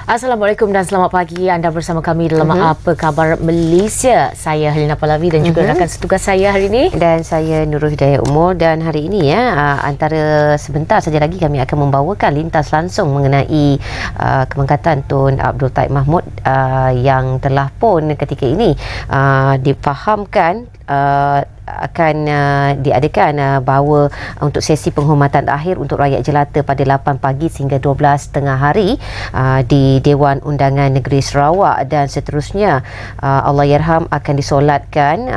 Assalamualaikum dan selamat pagi. Anda bersama kami dalam Apa Khabar Malaysia. Saya Helena Pahlavi dan juga rakan setugas saya hari ini. Dan saya Nurul Hidayat Umur. Dan hari ini antara sebentar saja lagi kami akan membawakan lintas langsung mengenai kemangkatan Tun Abdul Taib Mahmud yang telah pun ketika ini difahamkan akan diadakan bahawa untuk sesi penghormatan akhir untuk rakyat jelata pada 8 pagi sehingga 12 tengah hari di Dewan Undangan Negeri Sarawak, dan seterusnya Allahyarham akan disolatkan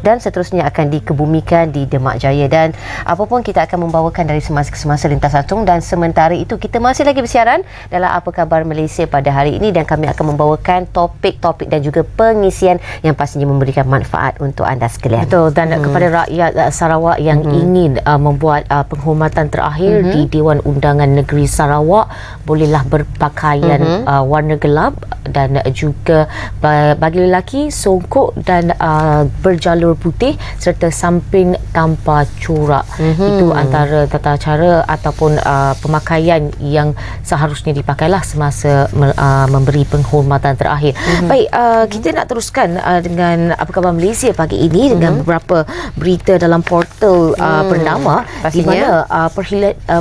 dan seterusnya akan dikebumikan di Demak Jaya. Dan apa pun kita akan membawakan dari semasa ke semasa lintas langsung, dan sementara itu kita masih lagi bersiaran dalam Apa Khabar Malaysia pada hari ini, dan kami akan membawakan topik-topik dan juga pengisian yang pastinya memberikan manfaat untuk anda sekalian. Betul, dan kepada rakyat Sarawak yang ingin membuat penghormatan terakhir di Dewan Undangan Negeri Sarawak, bolehlah berpakaian warna gelap, dan juga bagi lelaki songkok dan berjalur putih serta samping tanpa corak. Itu antara tata cara ataupun pemakaian yang seharusnya dipakailah semasa memberi penghormatan terakhir. Baik, kita nak teruskan dengan Apa Khabar Malaysia pagi ini dengan beberapa berita dalam portal bernama, di mana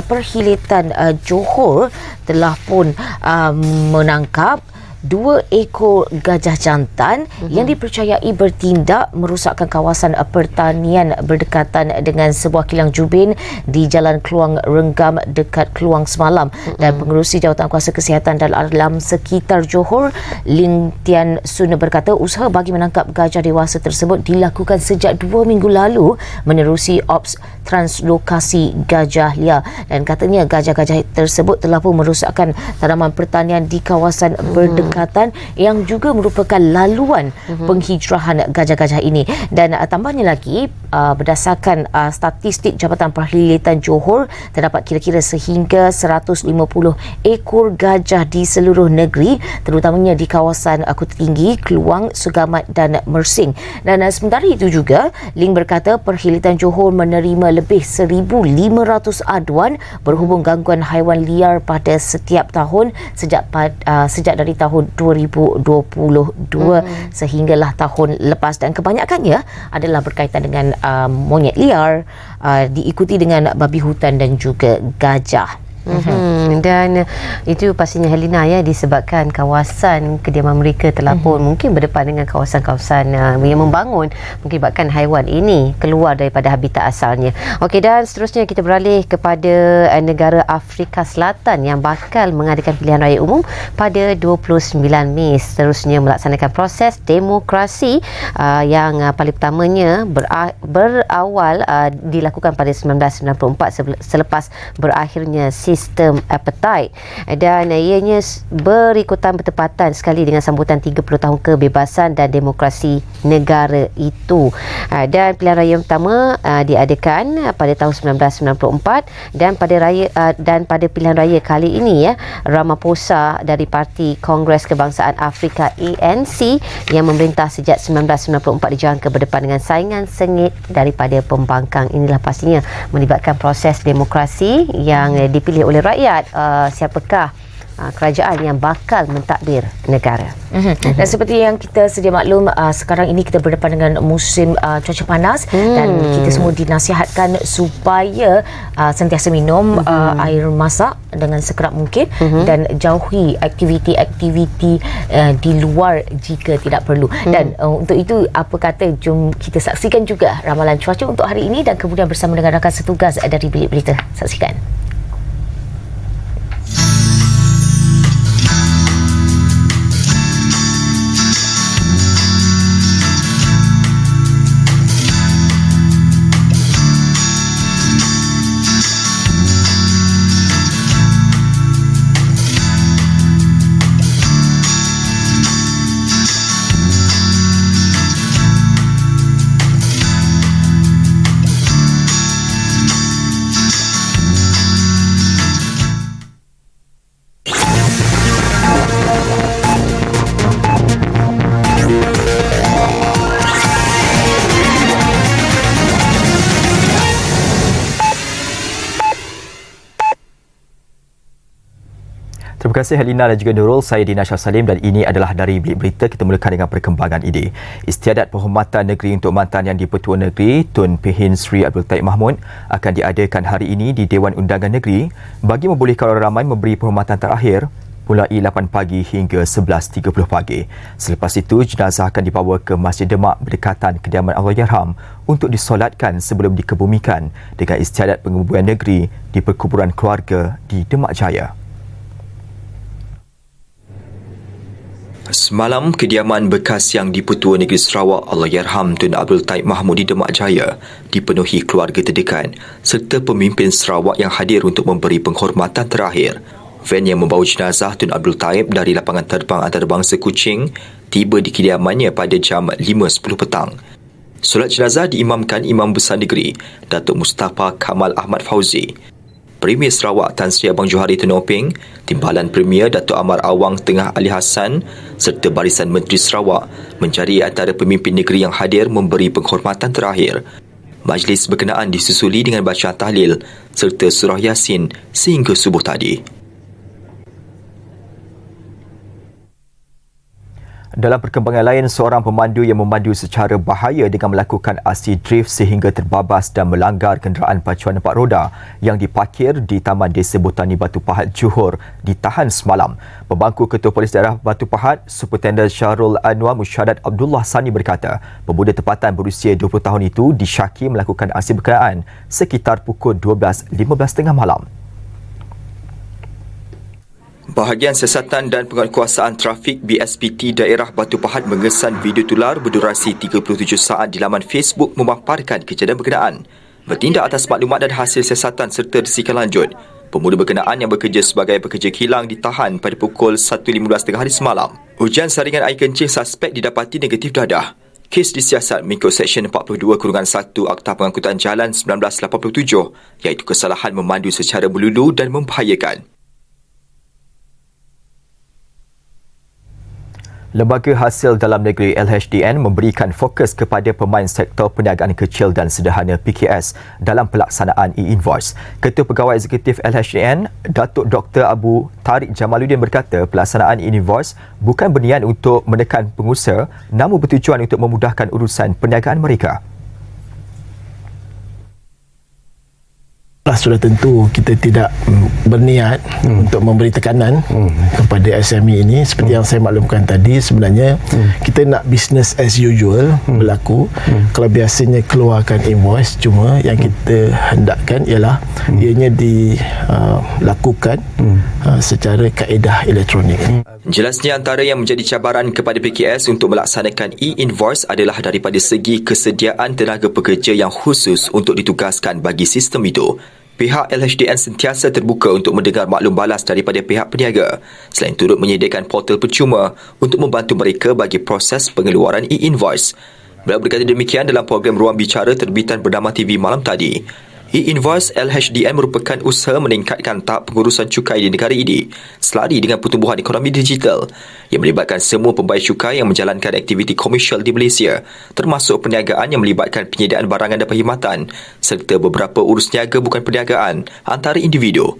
perkhidmatan Johor telah pun menangkap 2 ekor gajah jantan yang dipercayai bertindak merosakkan kawasan pertanian berdekatan dengan sebuah kilang jubin di Jalan Kluang Renggam dekat Kluang semalam. Dan pengerusi Jawatankuasa Kesihatan dan Alam sekitar Johor, Ling Tian Sun, berkata usaha bagi menangkap gajah dewasa tersebut dilakukan sejak 2 minggu lalu menerusi ops translokasi gajah liar, dan katanya gajah-gajah tersebut telah pun merosakkan tanaman pertanian di kawasan berdekatan yang juga merupakan laluan penghijrahan gajah-gajah ini. Dan tambahnya lagi, berdasarkan statistik Jabatan Perkhidmatan Johor, terdapat kira-kira sehingga 150 ekor gajah di seluruh negeri, terutamanya di kawasan Kota Tinggi, Kluang, Sugamat dan Mersing. Dan sementara itu juga, Ling berkata Perkhidmatan Johor menerima lebih 1,500 aduan berhubung gangguan haiwan liar pada setiap tahun sejak dari tahun 2022 sehinggalah tahun lepas, dan kebanyakannya adalah berkaitan dengan monyet liar, diikuti dengan babi hutan dan juga gajah. Dan itu pastinya Helena disebabkan kawasan kediaman mereka telah pun mungkin berdepan dengan kawasan-kawasan yang membangun, mengakibatkan haiwan ini keluar daripada habitat asalnya. Okey, dan seterusnya kita beralih kepada negara Afrika Selatan yang bakal mengadakan pilihan raya umum pada 29 Mei. Seterusnya melaksanakan proses demokrasi yang paling pertamanya berawal dilakukan pada 1994 selepas berakhirnya sistem apartheid, dan ianya berikutan bertepatan sekali dengan sambutan 30 tahun kebebasan dan demokrasi negara itu. Dan pilihan raya pertama diadakan pada tahun 1994, dan pada pilihan raya kali ini Ramaphosa dari Parti Kongres Kebangsaan Afrika ANC yang memerintah sejak 1994 dijangka berdepan dengan saingan sengit daripada pembangkang. Inilah pastinya melibatkan proses demokrasi yang dipilih oleh rakyat. Siapakah kerajaan yang bakal mentadbir negara. Dan seperti yang kita sedia maklum, sekarang ini kita berdepan dengan musim cuaca panas, dan kita semua dinasihatkan supaya sentiasa minum air masak dengan sekerap mungkin, dan jauhi aktiviti-aktiviti di luar jika tidak perlu. Dan untuk itu, apa kata, jom kita saksikan juga ramalan cuaca untuk hari ini, dan kemudian bersama dengan rakan setugas dari Bilik Berita. Saksikan. Terima kasih Helina dan juga Nurul. Saya Dina Shah Salim dan ini adalah dari Bilik Berita. Kita mulakan dengan perkembangan ini. Istiadat Penghormatan Negeri untuk mantan Yang di-Pertua Negeri Tun Pehin Sri Abdul Taib Mahmud akan diadakan hari ini di Dewan Undangan Negeri bagi membolehkan orang ramai memberi penghormatan terakhir mulai 8 pagi hingga 11.30 pagi. Selepas itu, jenazah akan dibawa ke Masjid Demak berdekatan kediaman Allahyarham untuk disolatkan sebelum dikebumikan dengan istiadat penguburan negeri di perkuburan keluarga di Demak Jaya. Semalam, kediaman bekas Yang di-Pertua Negeri Sarawak Allahyarham Tun Abdul Taib Mahmud di Demak Jaya dipenuhi keluarga terdekat serta pemimpin Sarawak yang hadir untuk memberi penghormatan terakhir. Van yang membawa jenazah Tun Abdul Taib dari lapangan terbang antarabangsa Kuching tiba di kediamannya pada jam 5.10 petang. Solat jenazah diimamkan Imam Besar Negeri Datuk Mustafa Kamal Ahmad Fauzi, Premier Sarawak Tan Sri Abang Johari Tun Openg, Timbalan Premier Datuk Amar Awang Tengah Ali Hassan serta Barisan Menteri Sarawak menjadi antara pemimpin negeri yang hadir memberi penghormatan terakhir. Majlis berkenaan disusuli dengan bacaan tahlil serta surah Yasin sehingga subuh tadi. Dalam perkembangan lain, seorang pemandu yang memandu secara bahaya dengan melakukan aksi drift sehingga terbabas dan melanggar kenderaan pacuan 4 roda yang diparkir di Taman Desa Botani Batu Pahat, Johor ditahan semalam. Pembangku Ketua Polis Daerah Batu Pahat, Superintendent Syarul Anwar Musyadat Abdullah Sani berkata, pemuda tempatan berusia 20 tahun itu disyaki melakukan aksi berkenaan sekitar pukul 12.15 tengah malam. Bahagian Siasatan dan Penguatkuasaan Trafik BSPT Daerah Batu Pahat mengesan video tular berdurasi 37 saat di laman Facebook memaparkan kejadian berkenaan. Bertindak atas maklumat dan hasil siasatan serta risikan lanjut, pemuda berkenaan yang bekerja sebagai pekerja kilang ditahan pada pukul 1.15 tengah hari semalam. Ujian saringan air kencing suspek didapati negatif dadah. Kes disiasat mengikut Seksyen 42-1 Akta Pengangkutan Jalan 1987 iaitu kesalahan memandu secara melulu dan membahayakan. Lembaga Hasil Dalam Negeri LHDN memberikan fokus kepada pemain sektor perniagaan kecil dan sederhana PKS dalam pelaksanaan e-invoice. Ketua Pegawai Eksekutif LHDN, Datuk Dr. Abu Tariq Jamaluddin berkata pelaksanaan e-invoice bukan berniat untuk menekan pengusaha namun bertujuan untuk memudahkan urusan perniagaan mereka. Sudah tentu kita tidak berniat untuk memberi tekanan kepada SME ini. Seperti yang saya maklumkan tadi, sebenarnya kita nak business as usual berlaku. Kalau biasanya keluarkan invoice, cuma yang kita hendakkan ialah ianya dilakukan secara kaedah elektronik. Jelasnya antara yang menjadi cabaran kepada PKS untuk melaksanakan e-invoice adalah daripada segi kesediaan tenaga pekerja yang khusus untuk ditugaskan bagi sistem itu. Pihak LHDN sentiasa terbuka untuk mendengar maklum balas daripada pihak peniaga selain turut menyediakan portal percuma untuk membantu mereka bagi proses pengeluaran e-invoice. Beliau berkata demikian dalam program Ruang Bicara terbitan bernama TV malam tadi. E-invoice LHDN merupakan usaha meningkatkan tahap pengurusan cukai di negara ini selari dengan pertumbuhan ekonomi digital yang melibatkan semua pembayar cukai yang menjalankan aktiviti komersial di Malaysia, termasuk perniagaan yang melibatkan penyediaan barangan dan perkhidmatan serta beberapa urus niaga bukan perniagaan antara individu.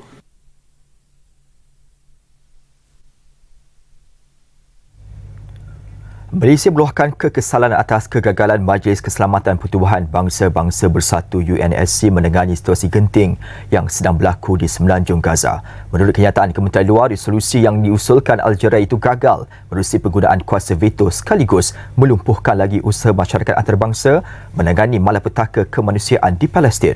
Malaysia meluahkan kekesalan atas kegagalan Majlis Keselamatan Pertubuhan Bangsa-Bangsa Bersatu UNSC menangani situasi genting yang sedang berlaku di Semenanjung Gaza. Menurut kenyataan Kementerian Luar, resolusi yang diusulkan Algeria itu gagal menerusi penggunaan kuasa veto sekaligus melumpuhkan lagi usaha masyarakat antarabangsa menangani malapetaka kemanusiaan di Palestin.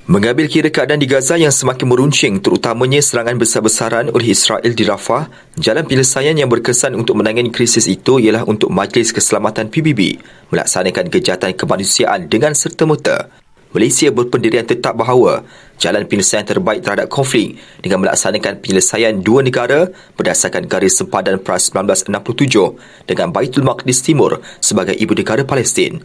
Mengambil kira keadaan di Gaza yang semakin meruncing terutamanya serangan besar-besaran oleh Israel di Rafah, jalan penyelesaian yang berkesan untuk menangani krisis itu ialah untuk Majlis Keselamatan PBB melaksanakan kejahatan kemanusiaan dengan serta-merta. Malaysia berpendirian tetap bahawa jalan penyelesaian terbaik terhadap konflik dengan melaksanakan penyelesaian dua negara berdasarkan garis sempadan PRAS 1967 dengan Baitul Maqdis Timur sebagai ibu negara Palestin.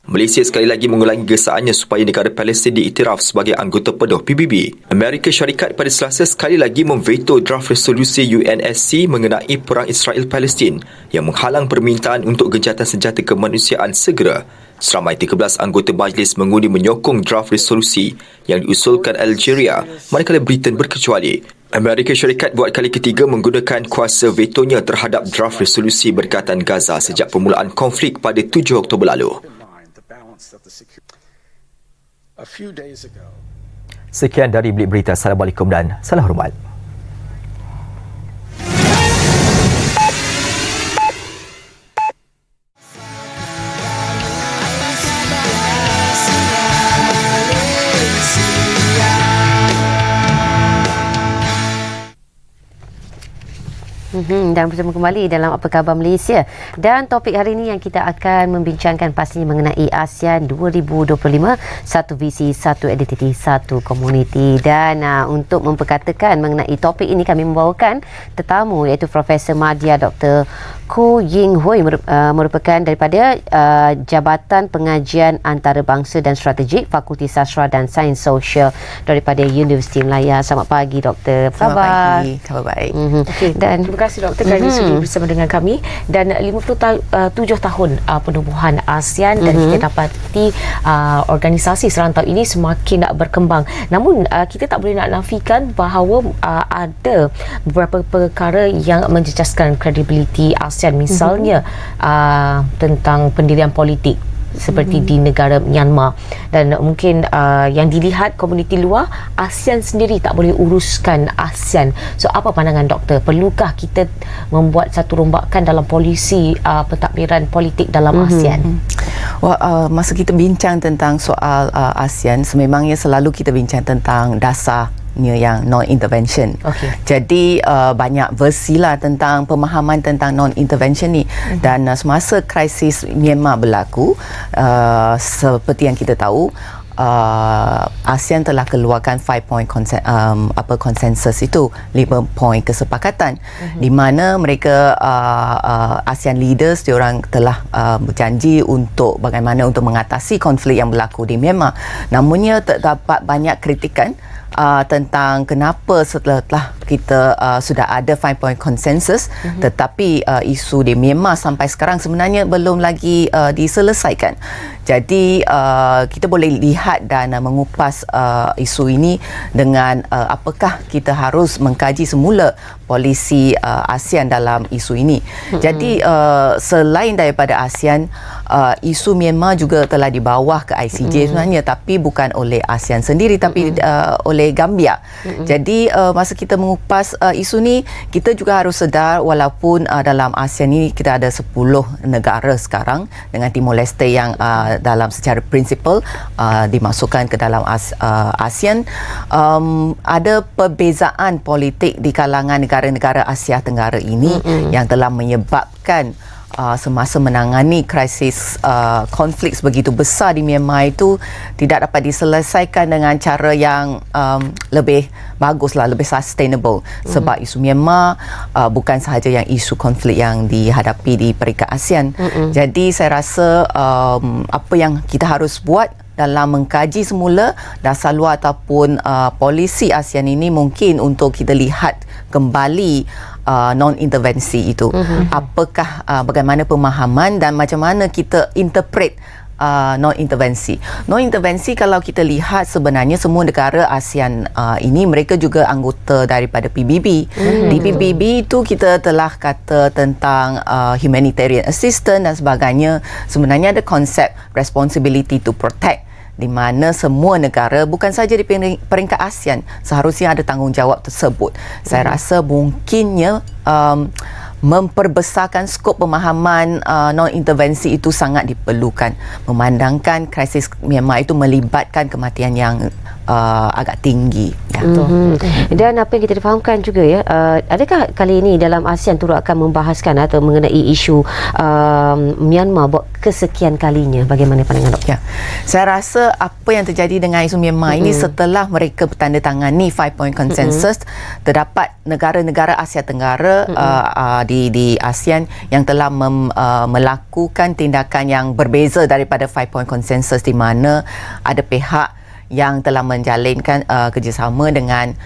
Malaysia sekali lagi mengulangi gesaannya supaya negara Palestin diiktiraf sebagai anggota penuh PBB. Amerika Syarikat pada Selasa sekali lagi memveto draft resolusi UNSC mengenai perang Israel-Palestin yang menghalang permintaan untuk gencatan senjata kemanusiaan segera. Seramai 13 anggota majlis mengundi menyokong draft resolusi yang diusulkan Algeria, manakala Britain berkecuali. Amerika Syarikat buat kali ketiga menggunakan kuasa vetonya terhadap draft resolusi berkaitan Gaza sejak permulaan konflik pada 7 Oktober lalu. Sekian dari Bilik Berita. Assalamualaikum dan salam hormat. Dan bersama kembali dalam Apa Khabar Malaysia, dan topik hari ini yang kita akan membincangkan pastinya mengenai ASEAN 2025, satu visi, satu identiti, satu komuniti. Dan untuk memperkatakan mengenai topik ini, kami membawakan tetamu iaitu Profesor Madya Dr. Koh Ying Hui, merupakan daripada Jabatan Pengajian Antarabangsa dan Strategik Fakulti Sastra dan Sains Sosial daripada Universiti Melaya. Selamat pagi Doktor. Apa khabar? Selamat pagi. Khabar baik. Okay. Dan terima kasih Doktor kerana sudi bersama dengan kami. Dan 57 tahun penubuhan ASEAN, dan kita dapati organisasi serantau ini semakin berkembang. Namun kita tak boleh nak nafikan bahawa ada beberapa perkara yang menjejaskan kredibiliti ASEAN, misalnya tentang pendirian politik seperti di negara Myanmar, dan mungkin yang dilihat komuniti luar, ASEAN sendiri tak boleh uruskan ASEAN. So apa pandangan doktor, perlukah kita membuat satu rombakan dalam polisi pentadbiran politik dalam ASEAN? Masa kita bincang tentang soal ASEAN, sememangnya selalu kita bincang tentang dasarnya yang non-intervention. Jadi banyak versi lah tentang pemahaman tentang non-intervention ni. Dan semasa krisis Myanmar berlaku, seperti yang kita tahu, ASEAN telah keluarkan 5-point konsensus itu, 5 poin kesepakatan, di mana mereka ASEAN leaders diorang telah berjanji untuk bagaimana untuk mengatasi konflik yang berlaku di Myanmar. Namunnya terdapat banyak kritikan tentang kenapa setelah kita sudah ada 5-point konsensus, tetapi isu di Myanmar sampai sekarang sebenarnya belum lagi diselesaikan. Jadi kita boleh lihat dan mengupas isu ini dengan apakah kita harus mengkaji semula polisi ASEAN dalam isu ini. Jadi selain daripada ASEAN, isu Myanmar juga telah dibawa ke ICJ sebenarnya, tapi bukan oleh ASEAN sendiri, tapi oleh Gambia. Jadi masa kita mengupas isu ni, kita juga harus sedar walaupun dalam ASEAN ini kita ada 10 negara sekarang, dengan Timor Leste yang dalam secara prinsipal dimasukkan ke dalam ASEAN, ada perbezaan politik di kalangan negara-negara Asia Tenggara ini yang telah menyebabkan semasa menangani krisis konflik sebegitu besar di Myanmar itu tidak dapat diselesaikan dengan cara yang lebih baguslah, lebih sustainable. Sebab isu Myanmar bukan sahaja yang isu konflik yang dihadapi di peringkat ASEAN. Jadi saya rasa apa yang kita harus buat dalam mengkaji semula dasar luar ataupun polisi ASEAN ini, mungkin untuk kita lihat kembali non-intervensi itu. Apakah bagaimana pemahaman dan macam mana kita interpret non-intervensi. Non-intervensi, kalau kita lihat sebenarnya semua negara ASEAN ini mereka juga anggota daripada PBB. Di PBB itu kita telah kata tentang humanitarian assistance dan sebagainya. Sebenarnya ada konsep responsibility to protect, di mana semua negara, bukan saja di peringkat ASEAN, seharusnya ada tanggungjawab tersebut. Saya rasa mungkinnya memperbesarkan skop pemahaman non-intervensi itu sangat diperlukan, memandangkan krisis Myanmar itu melibatkan kematian yang agak tinggi. Dan apa yang kita difahamkan juga ya, adakah kali ini dalam ASEAN turut akan membahaskan atau mengenai isu Myanmar buat kesekian kalinya? Bagaimana pandangan doktor? Saya rasa apa yang terjadi dengan isu Myanmar ini, setelah mereka bertandatangani 5-point konsensus, terdapat negara-negara Asia Tenggara di ASEAN yang telah melakukan tindakan yang berbeza daripada 5-point konsensus, di mana ada pihak yang telah menjalinkan kerjasama dengan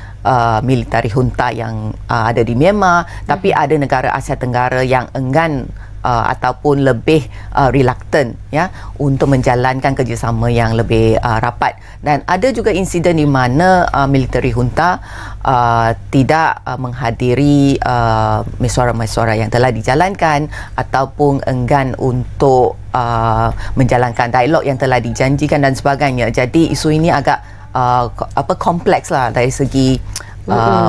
military junta yang ada di Myanmar, tapi ada negara Asia Tenggara yang enggan ataupun lebih reluctant ya untuk menjalankan kerjasama yang lebih rapat, dan ada juga insiden di mana military junta tidak menghadiri mesyuarat-mesyuarat yang telah dijalankan ataupun enggan untuk menjalankan dialog yang telah dijanjikan dan sebagainya. Jadi isu ini agak kompleks lah dari segi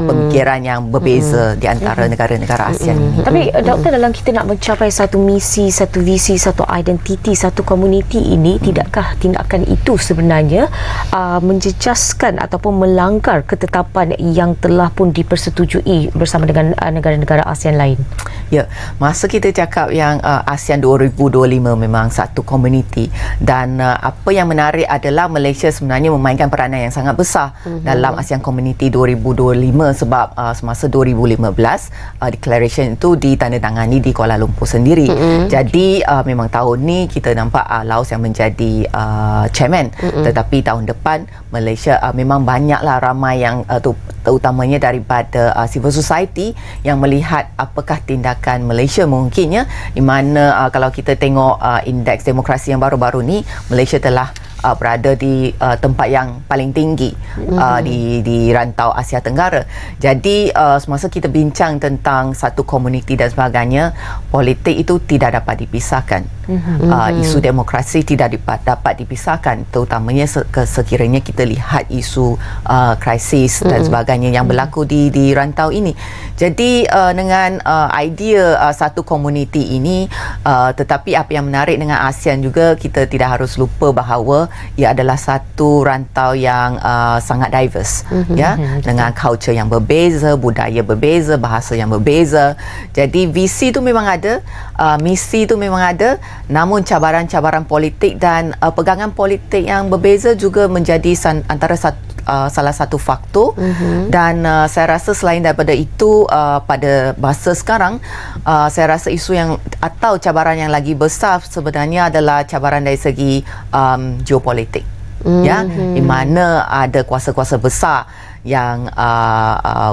pemikiran yang berbeza di antara negara-negara ASEAN ini. Tapi doktor, dalam kita nak mencapai satu misi, satu visi, satu identiti, satu komuniti ini, tidakkah tindakan itu sebenarnya menjejaskan ataupun melanggar ketetapan yang telah pun dipersetujui bersama dengan negara-negara ASEAN lain? Ya, masa kita cakap yang ASEAN 2025 memang satu komuniti, dan apa yang menarik adalah Malaysia sebenarnya memainkan peranan yang sangat besar dalam ASEAN Community 2025, sebab semasa 2015 declaration itu ditandatangani di Kuala Lumpur sendiri. Jadi memang tahun ni kita nampak Laos yang menjadi chairman, tetapi tahun depan Malaysia memang banyaklah ramai yang terutamanya daripada civil society yang melihat apakah tindakan Malaysia mungkinnya, di mana kalau kita tengok indeks demokrasi yang baru-baru ni, Malaysia telah berada di tempat yang paling tinggi di rantau Asia Tenggara. Jadi semasa kita bincang tentang satu komuniti dan sebagainya, politik itu tidak dapat dipisahkan. Isu demokrasi tidak dapat dipisahkan, terutamanya sekiranya kita lihat isu krisis dan sebagainya yang berlaku di rantau ini. Jadi dengan idea satu komuniti ini, tetapi apa yang menarik dengan ASEAN juga, kita tidak harus lupa bahawa ia adalah satu rantau yang sangat diverse, ya, dengan culture yang berbeza, budaya berbeza, bahasa yang berbeza. Jadi visi itu memang ada, misi itu memang ada, namun cabaran-cabaran politik dan pegangan politik yang berbeza juga menjadi antara salah satu faktor. Dan saya rasa selain daripada itu, pada masa sekarang saya rasa isu yang atau cabaran yang lagi besar sebenarnya adalah cabaran dari segi geopolitik, ya, di mana ada kuasa-kuasa besar yang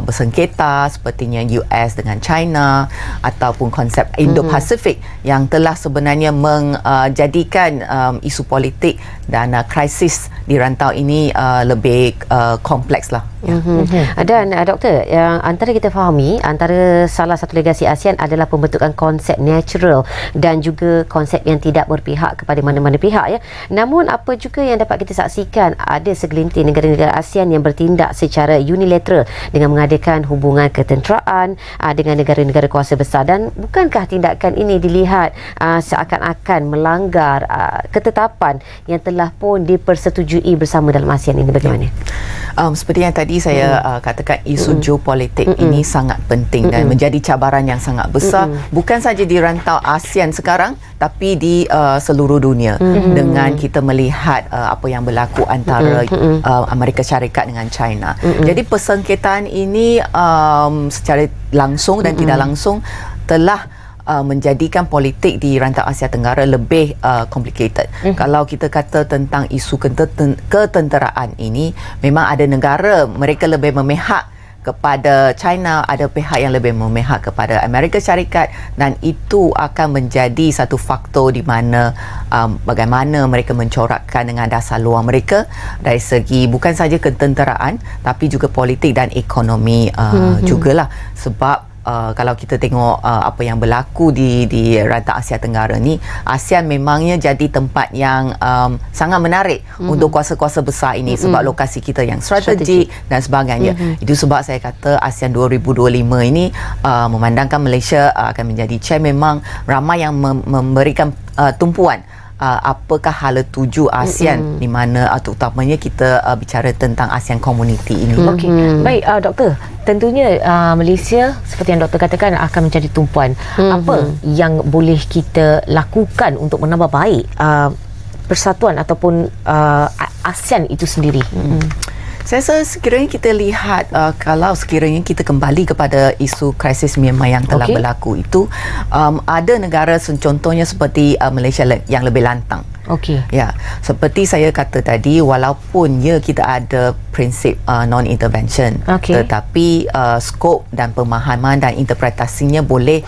bersengketa sepertinya US dengan China, ataupun konsep Indo-Pasifik yang telah sebenarnya menjadikan isu politik dan krisis di rantau ini lebih kompleks lah. Dan doktor, yang antara kita fahami, antara salah satu legasi ASEAN adalah pembentukan konsep natural dan juga konsep yang tidak berpihak kepada mana-mana pihak, ya. Namun apa juga yang dapat kita saksikan, ada segelintir negara-negara ASEAN yang bertindak secara unilateral dengan mengadakan hubungan ketenteraan dengan negara-negara kuasa besar. Dan bukankah tindakan ini dilihat seakan-akan melanggar ketetapan yang telah pun dipersetujui bersama dalam ASEAN ini? Bagaimana? Seperti yang tadi saya katakan, isu geopolitik ini sangat penting dan menjadi cabaran yang sangat besar, bukan saja di rantau ASEAN sekarang, tapi di seluruh dunia, dengan kita melihat apa yang berlaku antara Amerika Syarikat dengan China. Jadi persengketaan ini secara langsung dan tidak langsung telah menjadikan politik di rantau Asia Tenggara lebih complicated. Kalau kita kata tentang isu ketenteraan ini, memang ada negara mereka lebih memihak kepada China, ada pihak yang lebih memihak kepada Amerika Syarikat, dan itu akan menjadi satu faktor di mana bagaimana mereka mencorakkan dengan dasar luar mereka dari segi bukan saja ketenteraan tapi juga politik dan ekonomi jugalah. Sebab kalau kita tengok apa yang berlaku di rantau Asia Tenggara ni, ASEAN memangnya jadi tempat yang sangat menarik untuk kuasa-kuasa besar ini, sebab lokasi kita yang strategik dan sebagainya. Itu sebab saya kata ASEAN 2025 ini memandangkan Malaysia akan menjadi chair, memang ramai yang memberikan tumpuan apakah hala tuju ASEAN, di mana terutamanya kita bicara tentang ASEAN Community ini. Okey, baik doktor. Tentunya Malaysia seperti yang doktor katakan akan menjadi tumpuan. Apa yang boleh kita lakukan untuk menambah baik persatuan ataupun ASEAN itu sendiri? Saya rasa sekiranya kita lihat, kalau sekiranya kita kembali kepada isu krisis Myanmar yang telah berlaku itu, ada negara contohnya seperti Malaysia yang lebih lantang. Okey. Ya, seperti saya kata tadi, walaupun kita ada prinsip non-intervention, tetapi skop dan pemahaman dan interpretasinya boleh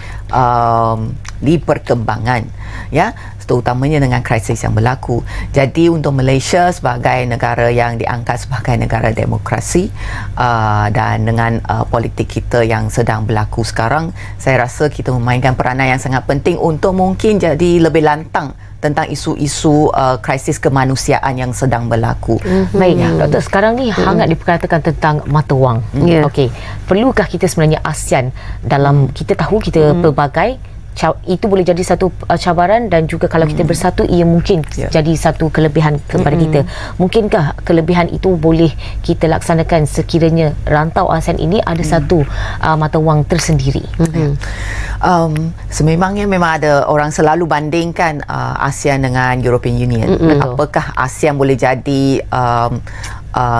diperkembangkan, ya, terutamanya dengan krisis yang berlaku. Jadi untuk Malaysia sebagai negara yang diangkat sebagai negara demokrasi dan dengan politik kita yang sedang berlaku sekarang, saya rasa kita memainkan peranan yang sangat penting untuk mungkin jadi lebih lantang tentang isu-isu krisis kemanusiaan yang sedang berlaku. Baik, Doktor, sekarang ni hangat diperkatakan tentang mata wang. Okey, perlukah kita sebenarnya ASEAN dalam, kita tahu kita pelbagai, itu boleh jadi satu cabaran, dan juga kalau kita bersatu ia mungkin jadi satu kelebihan kepada kita. Mungkinkah kelebihan itu boleh kita laksanakan sekiranya rantau ASEAN ini ada satu mata wang tersendiri? Sememangnya memang ada orang selalu bandingkan ASEAN dengan European Union. Apakah ASEAN boleh jadi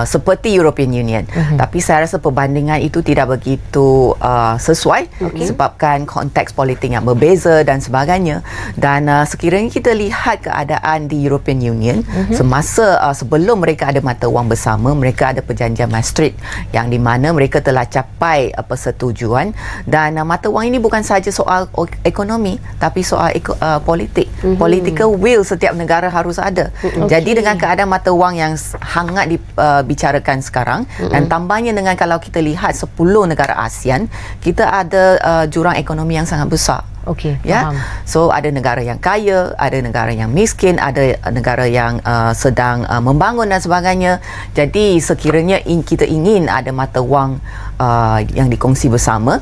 seperti European Union? Tapi saya rasa perbandingan itu tidak begitu sesuai, sebabkan konteks politik yang berbeza dan sebagainya. Dan sekiranya kita lihat keadaan di European Union semasa sebelum mereka ada mata wang bersama, mereka ada perjanjian Maastricht yang di mana mereka telah capai persetujuan, dan mata wang ini bukan sahaja soal ekonomi tapi soal politik. Political will setiap negara harus ada. Jadi dengan keadaan mata wang yang hangat bicarakan sekarang, dan tambahnya dengan kalau kita lihat 10 negara ASEAN, kita ada jurang ekonomi yang sangat besar. Okey, ya. faham. So ada negara yang kaya, ada negara yang miskin, ada negara yang sedang membangun dan sebagainya. Jadi sekiranya kita ingin ada mata wang yang dikongsi bersama,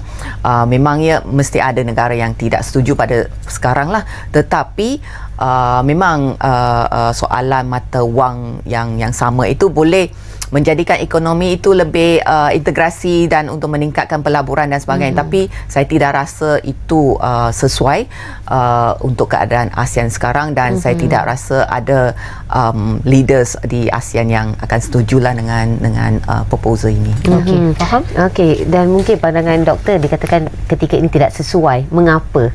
memangnya mesti ada negara yang tidak setuju pada sekarang lah. Tetapi memang soalan mata wang yang sama itu boleh menjadikan ekonomi itu lebih integrasi dan untuk meningkatkan pelaburan dan sebagainya. Tapi saya tidak rasa itu sesuai untuk keadaan ASEAN sekarang, dan saya tidak rasa ada leaders di ASEAN yang akan setujulah dengan proposal ini. Okey, faham? Okey, dan mungkin pandangan doktor dikatakan ketika ini tidak sesuai. Mengapa?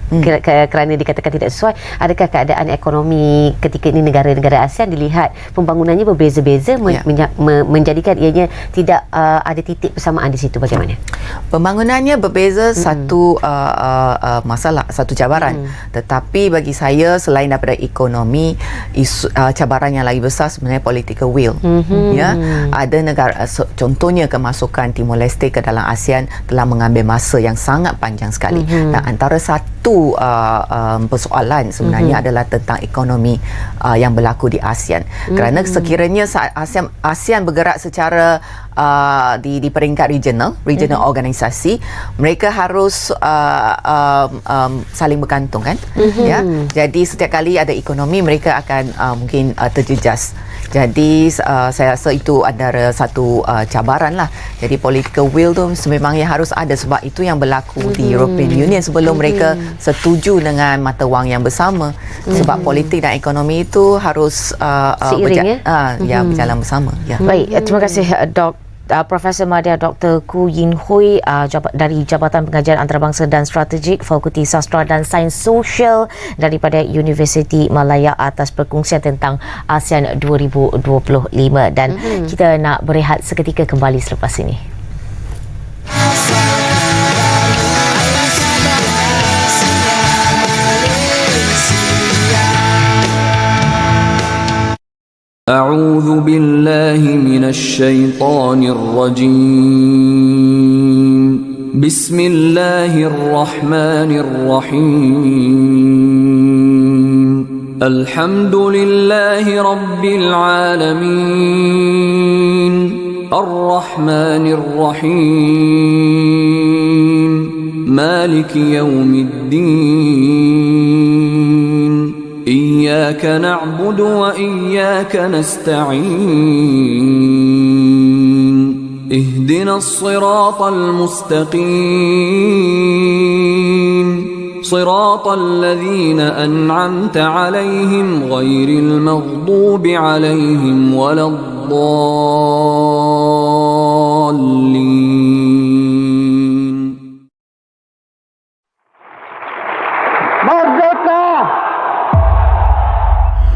Kerana dikatakan tidak sesuai, adakah keadaan ekonomi ketika ini negara-negara ASEAN dilihat pembangunannya berbeza-beza, menjadikan ianya tidak ada titik persamaan di situ? Bagaimana? Pembangunannya berbeza, satu masalah, satu cabaran. Tetapi bagi saya, selain daripada ekonomi, cabaran yang lagi besar sebenarnya political will. Ya, ada negara, contohnya kemasukan Timor Leste ke dalam ASEAN telah mengambil masa yang sangat panjang sekali. Dan antara satu persoalan sebenarnya adalah tentang ekonomi yang berlaku di ASEAN. Kerana sekiranya ASEAN bergerak secara di peringkat regional organisasi, mereka harus saling bergantung, kan? Ya, jadi setiap kali ada ekonomi, mereka akan mungkin terjejas. Jadi saya rasa itu antara satu cabaran lah. Jadi political will tu sememangnya harus ada, sebab itu yang berlaku di European Union sebelum mereka setuju dengan mata wang yang bersama. Sebab politik dan ekonomi itu harus seiring, berjalan bersama. Ya. Baik, terima kasih Profesor Madya Dr. Koo Yin Hui dari Jabatan Pengajian Antarabangsa dan Strategik Fakulti Sastra dan Sains Sosial daripada Universiti Malaya atas perkongsian tentang ASEAN 2025, dan kita nak berehat seketika, kembali selepas ini. أعوذ بالله من الشيطان الرجيم بسم الله الرحمن الرحيم الحمد لله رب العالمين الرحمن الرحيم مالك يوم الدين إياك نعبد وإياك نستعين اهدنا الصراط المستقيم صراط الذين أنعمت عليهم غير المغضوب عليهم ولا الضالين.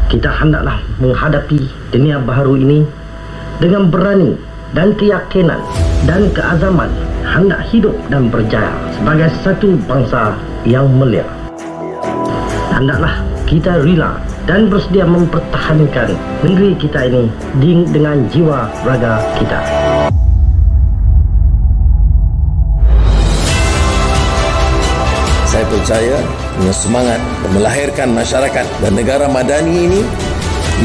kita hendaklah menghadapi dunia baharu ini dengan berani dan keyakinan dan keazaman hendak hidup dan berjaya sebagai satu bangsa yang mulia. Hendaklah kita rela dan bersedia mempertahankan negeri kita ini dengan jiwa raga kita. Saya percaya dengan semangat melahirkan masyarakat dan negara madani ini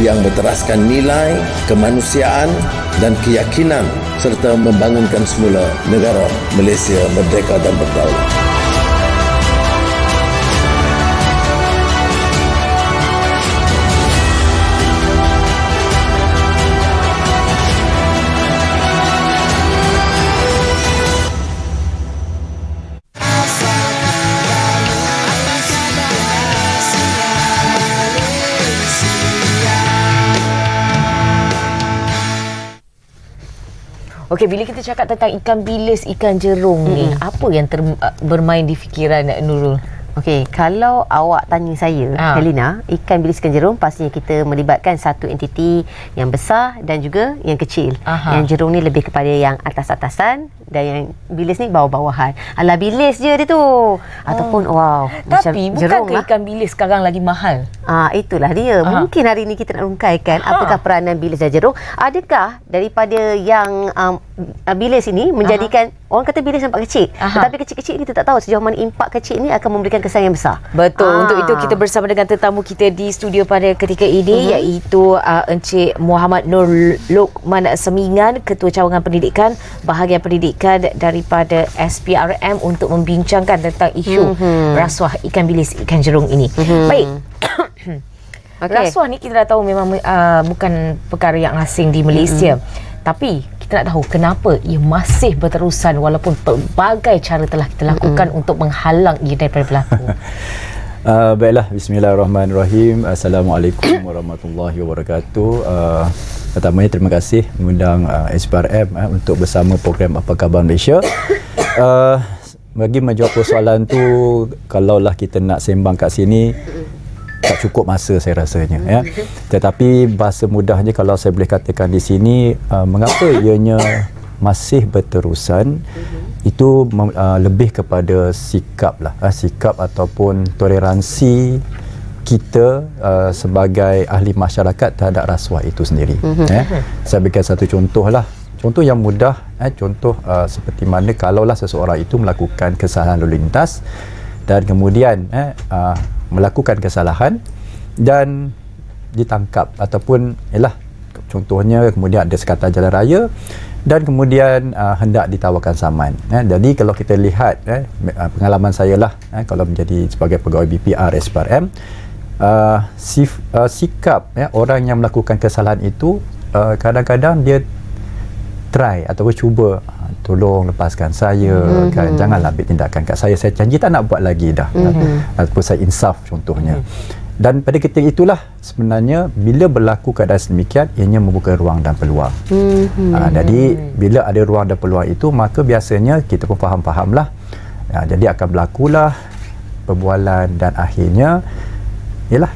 yang berteraskan nilai, kemanusiaan dan keyakinan serta membangunkan semula negara Malaysia merdeka dan berdaulat. Okey, bila kita cakap tentang ikan bilis, ikan jerung ni, apa yang bermain di fikiran Nurul? Okey, kalau awak tanya saya, Helena, ikan bilis ikan jerung pastinya kita melibatkan satu entiti yang besar dan juga yang kecil. Yang jerung ni lebih kepada yang atas-atasan dan yang bilis ni bawah-bawahan. Alah, bilis je dia tu. Ataupun wow, macam tapi jerung bukankah lah. ikan bilis sekarang lagi mahal? Itulah dia. Mungkin hari ini kita nak rungkaikan apakah peranan bilis dan jerung. Adakah daripada yang bilis ini menjadikan orang kata bilis nampak kecil, tetapi kecil-kecil kita tak tahu sejauh mana impak kecil ni akan memberikan kesan yang besar. Betul. Untuk itu kita bersama dengan tetamu kita di studio pada ketika ini iaitu Encik Muhammad Nur Lokman Semingan, Ketua Cawangan Pendidikan Bahagian Pendidikan daripada SPRM untuk membincangkan tentang isu rasuah ikan bilis ikan jerung ini. Baik. Rasuah ni kita dah tahu memang bukan perkara yang asing di Malaysia. Tapi kita nak tahu kenapa ia masih berterusan walaupun pelbagai cara telah kita lakukan untuk menghalang ia daripada berlaku. Baiklah, bismillahirrahmanirrahim. Assalamualaikum warahmatullahi wabarakatuh. Pertamanya terima kasih mengundang SPRM untuk bersama program Apa Khabar Malaysia. Bagi menjawab persoalan tu, kalaulah kita nak sembang kat sini tak cukup masa saya rasanya, ya. Tetapi bahasa mudahnya kalau saya boleh katakan di sini, mengapa ianya masih berterusan, itu lebih kepada sikap lah, sikap ataupun toleransi kita sebagai ahli masyarakat terhadap rasuah itu sendiri. Saya berikan satu contoh lah. Contoh yang mudah, contoh seperti mana kalaulah seseorang itu melakukan kesalahan lalu lintas dan kemudian melakukan kesalahan dan ditangkap ataupun contohnya kemudian ada sekatan jalan raya dan kemudian hendak ditawarkan saman. Jadi kalau kita lihat pengalaman saya lah, kalau menjadi sebagai pegawai BPR SPRM, sikap orang yang melakukan kesalahan itu kadang-kadang dia try ataupun cuba tolong lepaskan saya, kan, janganlah ambil tindakan kat saya janji tak nak buat lagi dah, ataupun saya insaf contohnya. Dan pada ketika itulah sebenarnya bila berlaku keadaan sedemikian, ianya membuka ruang dan peluang. Jadi bila ada ruang dan peluang itu, maka biasanya kita pun faham-fahamlah, jadi akan berlakulah perbualan dan akhirnya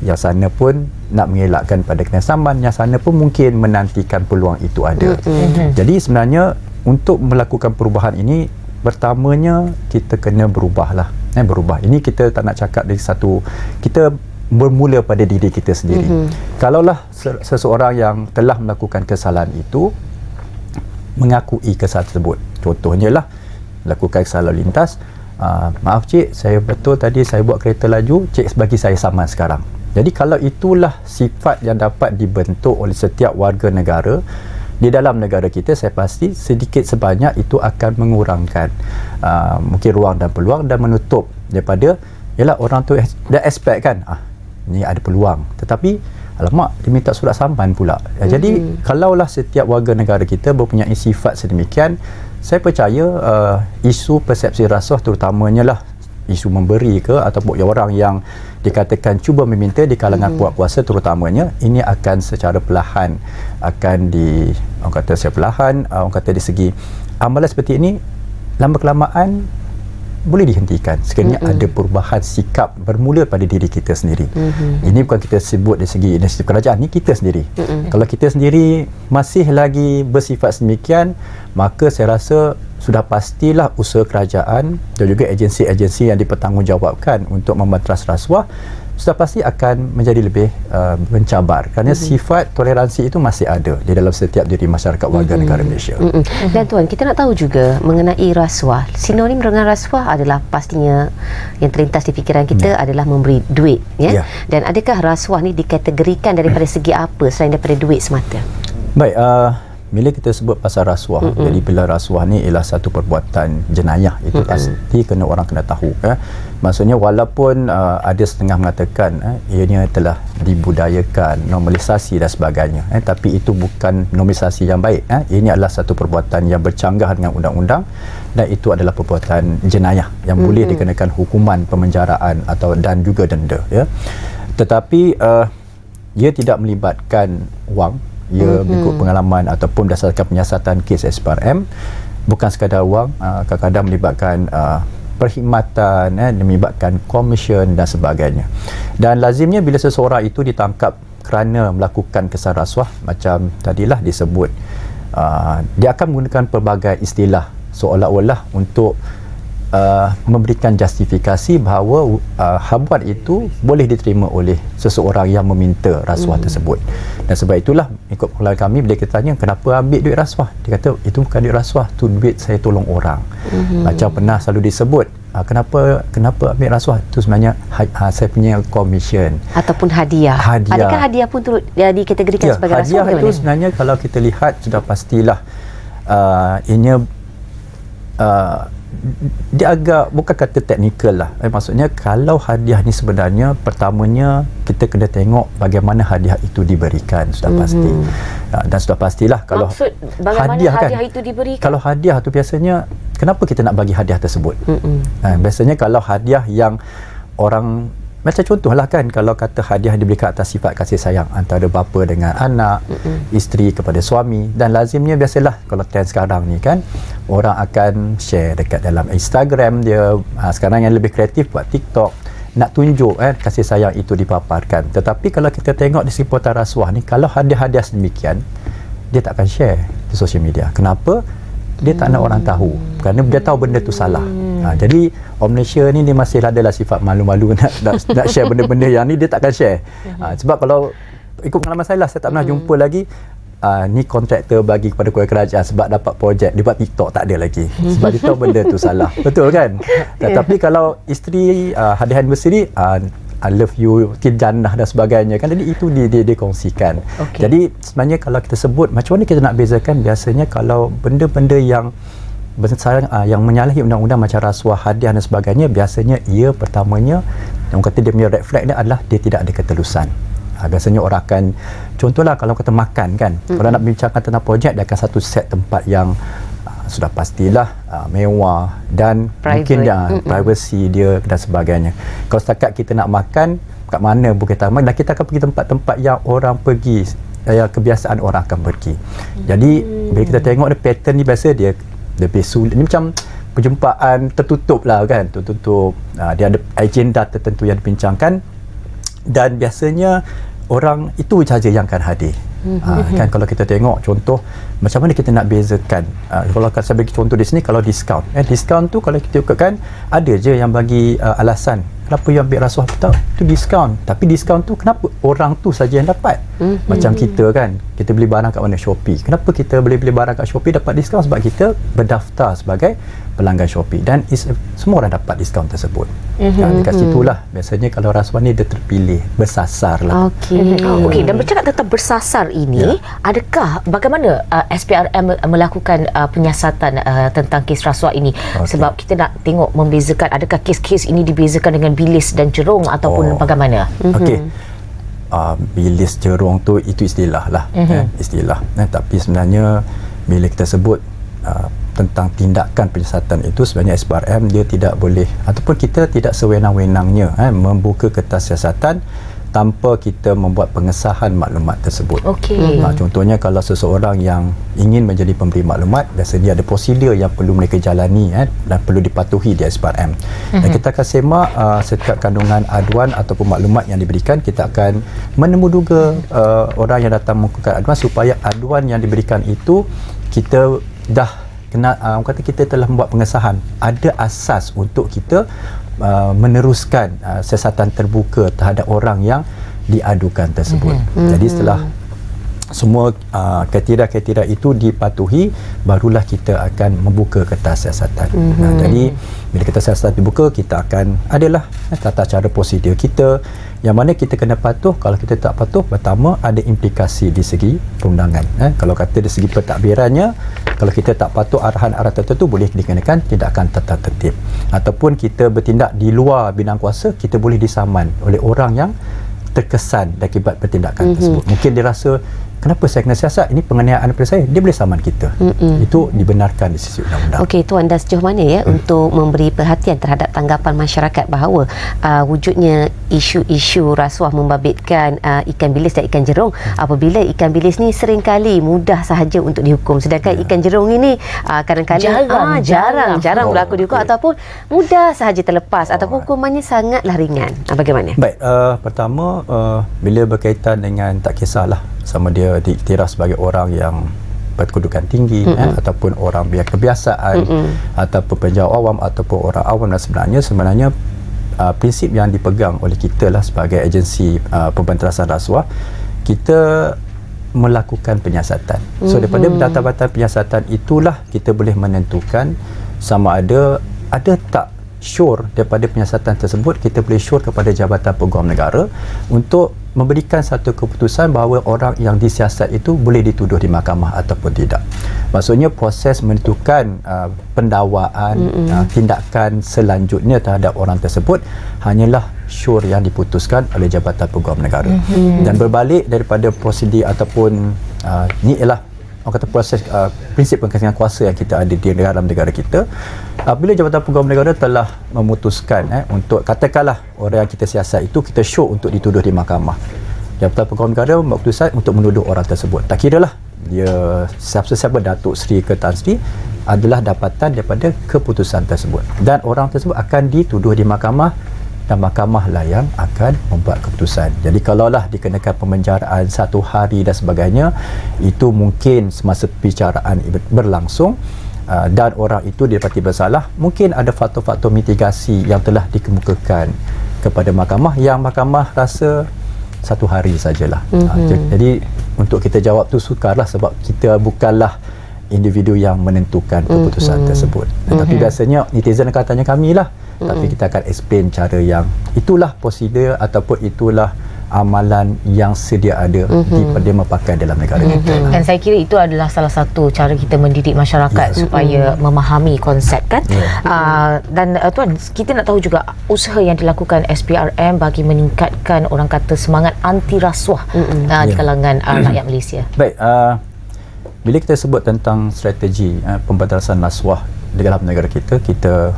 yang sana pun nak mengelakkan pada kena saman, yang sana pun mungkin menantikan peluang itu ada. Jadi sebenarnya untuk melakukan perubahan ini, pertamanya kita kena berubahlah. Berubah. Ini kita tak nak cakap dari satu, kita bermula pada diri kita sendiri. Kalaulah seseorang yang telah melakukan kesalahan itu mengakui kesalahan tersebut, contohnya lah melakukan kesalahan lalu lintas, maaf cik, saya betul tadi saya buat kereta laju, cik bagi saya saman sekarang. Jadi kalau itulah sifat yang dapat dibentuk oleh setiap warga negara di dalam negara kita, saya pasti sedikit sebanyak itu akan mengurangkan mungkin ruang dan peluang dan menutup daripada orang tu dah expect kan, ni ada peluang, tetapi alamak dia minta surat saman pula. Jadi kalaulah setiap warga negara kita mempunyai sifat sedemikian, saya percaya isu persepsi rasuah terutamanya lah isu memberi ke ataupun orang yang dikatakan cuba meminta di kalangan puak kuasa terutamanya, ini akan secara perlahan akan orang kata secara perlahan, orang kata di segi amalan seperti ini lama kelamaan boleh dihentikan sekiranya ada perubahan sikap bermula pada diri kita sendiri. Ini bukan kita sebut dari segi institusi kerajaan, ni kita sendiri. Kalau kita sendiri masih lagi bersifat sedemikian, maka saya rasa sudah pastilah usaha kerajaan dan juga agensi-agensi yang dipertanggungjawabkan untuk memberantas rasuah sudah pasti akan menjadi lebih mencabar kerana sifat toleransi itu masih ada di dalam setiap diri masyarakat warga negara Malaysia. Dan Tuan, kita nak tahu juga mengenai rasuah. Sinonim dengan rasuah adalah pastinya yang terlintas di fikiran kita adalah memberi duit, ya? Dan adakah rasuah ni dikategorikan daripada segi apa selain daripada duit semata? Baik, bila kita sebut pasal rasuah, jadi bila rasuah ni ialah satu perbuatan jenayah, itu pasti kena orang kena tahu. Maksudnya walaupun ada setengah mengatakan ianya telah dibudayakan, normalisasi dan sebagainya, tapi itu bukan normalisasi yang baik. Ini adalah satu perbuatan yang bercanggah dengan undang-undang dan itu adalah perbuatan jenayah yang boleh dikenakan hukuman pemenjaraan atau dan juga denda. Tetapi ia tidak melibatkan wang. Ia mengikut pengalaman ataupun berdasarkan penyiasatan kes SPRM, bukan sekadar wang, kadang-kadang melibatkan perkhidmatan, melibatkan komision dan sebagainya. Dan lazimnya bila seseorang itu ditangkap kerana melakukan kesalahan rasuah, macam tadilah disebut, dia akan menggunakan pelbagai istilah seolah-olah untuk memberikan justifikasi bahawa habuan itu boleh diterima oleh seseorang yang meminta rasuah tersebut. Dan sebab itulah ikut pengalaman kami, bila kita tanya kenapa ambil duit rasuah, dia kata itu bukan duit rasuah, itu duit saya tolong orang. Macam pernah selalu disebut, kenapa ambil rasuah, itu sebenarnya saya punya komisen ataupun hadiah. Adakah hadiah pun turut dikategorikan sebagai rasuah? Hadiah itu sebenarnya kalau kita lihat sudah pastilah ianya dia agak bukan kata teknikal lah. Maksudnya kalau hadiah ni sebenarnya pertamanya kita kena tengok bagaimana hadiah itu diberikan, sudah pasti. Dan sudah pastilah kalau maksud bagaimana hadiah itu diberikan. Kalau hadiah tu biasanya kenapa kita nak bagi hadiah tersebut? Biasanya kalau hadiah yang orang, macam contohlah kan, kalau kata hadiah diberikan atas sifat kasih sayang antara bapa dengan anak, isteri kepada suami, dan lazimnya biasalah kalau trend sekarang ni kan, orang akan share dekat dalam Instagram dia, sekarang yang lebih kreatif buat TikTok, nak tunjuk kasih sayang itu dipaparkan. Tetapi kalau kita tengok di seputar rasuah ni, kalau hadiah-hadiah sedemikian, dia tak akan share di sosial media. Kenapa? Dia tak nak orang tahu, kerana dia tahu benda tu salah. Jadi orang Malaysia ni dia masih adalah sifat malu-malu nak share benda-benda yang ni, dia tak akan share. Sebab kalau ikut pengalaman saya lah, saya tak pernah jumpa lagi ni kontraktor bagi kepada kuasa kerajaan sebab dapat projek dia buat TikTok, tak ada lagi, sebab dia tahu benda tu salah. Betul kan? Tetapi kalau isteri hadiah anniversary, I love you, jannah dan sebagainya kan, jadi itu dia kongsikan. Jadi sebenarnya kalau kita sebut macam mana kita nak bezakan, biasanya kalau benda-benda yang yang menyalahi undang-undang macam rasuah, hadiah dan sebagainya, biasanya ia pertamanya yang kata dia punya red flag ni adalah dia tidak ada ketelusan. Biasanya orang akan, contohlah kalau kata makan kan, kalau nak bincangkan tentang projek, dia akan satu set tempat yang sudah pastilah mewah dan private. Mungkin privacy dia dan sebagainya. Kalau setakat kita nak makan kat mana Bukit Taman, dan kita akan pergi tempat-tempat yang orang pergi, yang kebiasaan orang akan pergi. Jadi bila kita tengok dia pattern ni, biasa dia lebih sulit, ni macam perjumpaan tertutup lah kan, tertutup, dia ada agenda tertentu yang dibincangkan, dan biasanya orang itu sahaja yang akan hadir. Kan kalau kita tengok contoh, macam mana kita nak bezakan, kalau saya bagi contoh di sini, kalau diskaun, diskaun tu kalau kita ikutkan, ada je yang bagi alasan kenapa yang ambil rasuah tak, tu diskaun, tapi diskaun tu kenapa orang tu saja yang dapat. Macam kita kan, kita beli barang kat mana, Shopee, kenapa kita boleh beli barang kat Shopee dapat diskaun, sebab kita berdaftar sebagai pelanggan Shopee dan semua orang dapat diskaun tersebut. Dekat situlah biasanya kalau rasuah ni dia terpilih, bersasar lah. Okey, dan bercakap tentang bersasar ini, adakah bagaimana SPRM melakukan penyiasatan tentang kes rasuah ini? Sebab kita nak tengok membezakan, adakah kes-kes ini dibezakan dengan bilis dan jerung ataupun bagaimana? Bilis jerung tu itu istilah lah, istilah. Tapi sebenarnya bila kita sebut tentang tindakan penyiasatan itu, sebenarnya SPRM dia tidak boleh ataupun kita tidak sewenang-wenangnya membuka kertas siasatan tanpa kita membuat pengesahan maklumat tersebut. Okey. Contohnya kalau seseorang yang ingin menjadi pemberi maklumat, biasanya ada prosedur yang perlu mereka jalani dan perlu dipatuhi di SPRM. Dan kita akan semak setiap kandungan aduan ataupun maklumat yang diberikan. Kita akan menemuduga orang yang datang mengukuhkan aduan supaya aduan yang diberikan itu kita dah kata kita telah membuat pengesahan. Ada asas untuk kita meneruskan siasatan terbuka terhadap orang yang diadukan tersebut. Jadi setelah semua kriteria-kriteria itu dipatuhi, barulah kita akan membuka kertas siasatan. Jadi bila kertas siasatan dibuka, kita akan adalah tata cara prosedur kita yang mana kita kena patuh. Kalau kita tak patuh, pertama ada implikasi di segi perundangan. Kalau kata dari segi pentadbirannya, kalau kita tak patuh arahan-arahan tertentu, boleh dikenakan tindakan tata tertib. Ataupun kita bertindak di luar bidang kuasa, kita boleh disaman oleh orang yang terkesan akibat pertindakan tersebut. Mungkin dia rasa, kenapa saya kena siasat, ini penganiayaan daripada saya, dia boleh saman kita. Itu dibenarkan di sisi undang-undang. Okey, itu anda sejauh mana ya untuk memberi perhatian terhadap tanggapan masyarakat bahawa wujudnya isu-isu rasuah membabitkan ikan bilis dan ikan jerung, apabila ikan bilis ni seringkali mudah sahaja untuk dihukum, sedangkan ikan jerung ini kadang-kadang jarang berlaku dihukum ataupun mudah sahaja terlepas ataupun hukumannya sangatlah ringan. Bagaimana? Baik, pertama bila berkaitan dengan tak kisahlah sama dia diiktiraf sebagai orang yang berkedudukan tinggi ataupun orang kebiasaan ataupun penjawat awam ataupun orang awam, dan sebenarnya prinsip yang dipegang oleh kita lah sebagai agensi pemberantasan rasuah, kita melakukan penyiasatan. So daripada data-data penyiasatan itulah kita boleh menentukan sama ada tak sure daripada penyiasatan tersebut, kita boleh sure kepada Jabatan Peguam Negara untuk memberikan satu keputusan bahawa orang yang disiasat itu boleh dituduh di mahkamah ataupun tidak. Maksudnya proses menentukan pendakwaan, tindakan selanjutnya terhadap orang tersebut hanyalah sure yang diputuskan oleh Jabatan Peguam Negara. Dan berbalik daripada prosedur ataupun ni ialah orang kata proses prinsip pengkajian kuasa yang kita ada di dalam negara kita. Bila Jabatan Peguam Negara telah memutuskan untuk katakanlah orang yang kita siasat itu kita show untuk dituduh di mahkamah, Jabatan Peguam Negara membuat keputusan untuk menuduh orang tersebut. Tak kiralah dia siapa Datuk Seri ke Tan Sri, adalah dapatan daripada keputusan tersebut dan orang tersebut akan dituduh di mahkamah dan mahkamah lah yang akan membuat keputusan. Jadi kalaulah dikenakan pemenjaraan 1 hari dan sebagainya, itu mungkin semasa perbicaraan berlangsung dan orang itu didapati bersalah, mungkin ada faktor-faktor mitigasi yang telah dikemukakan kepada mahkamah yang mahkamah rasa 1 hari sajalah. Jadi untuk kita jawab tu sukarlah sebab kita bukanlah individu yang menentukan keputusan tersebut. Tapi biasanya netizen akan tanya kami lah, tapi kita akan explain cara yang itulah prosedur ataupun itulah amalan yang sedia ada dia pakai dalam negara kita. Dan saya kira itu adalah salah satu cara kita mendidik masyarakat supaya memahami konsep kan. Dan Tuan, kita nak tahu juga usaha yang dilakukan SPRM bagi meningkatkan orang kata semangat anti rasuah di kalangan rakyat Malaysia. Baik, bila kita sebut tentang strategi pemberantasan rasuah di dalam negara kita, kita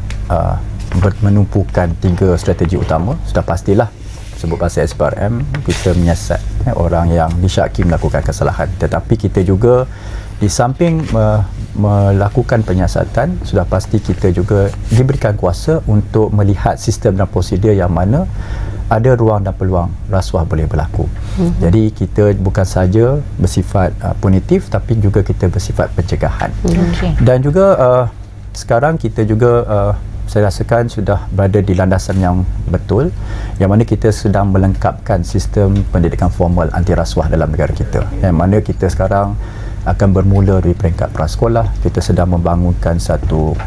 menumpukan 3 strategi utama. Sudah pastilah sebut pasal SPRM, kita menyiasat orang yang disyaki melakukan kesalahan, tetapi kita juga di samping melakukan penyiasatan, sudah pasti kita juga diberikan kuasa untuk melihat sistem dan prosedur yang mana ada ruang dan peluang rasuah boleh berlaku. Jadi kita bukan saja bersifat punitif, tapi juga kita bersifat pencegahan. Dan juga sekarang kita juga saya rasakan sudah berada di landasan yang betul, yang mana kita sedang melengkapkan sistem pendidikan formal anti rasuah dalam negara kita, yang mana kita sekarang akan bermula dari peringkat prasekolah. Kita sedang membangunkan satu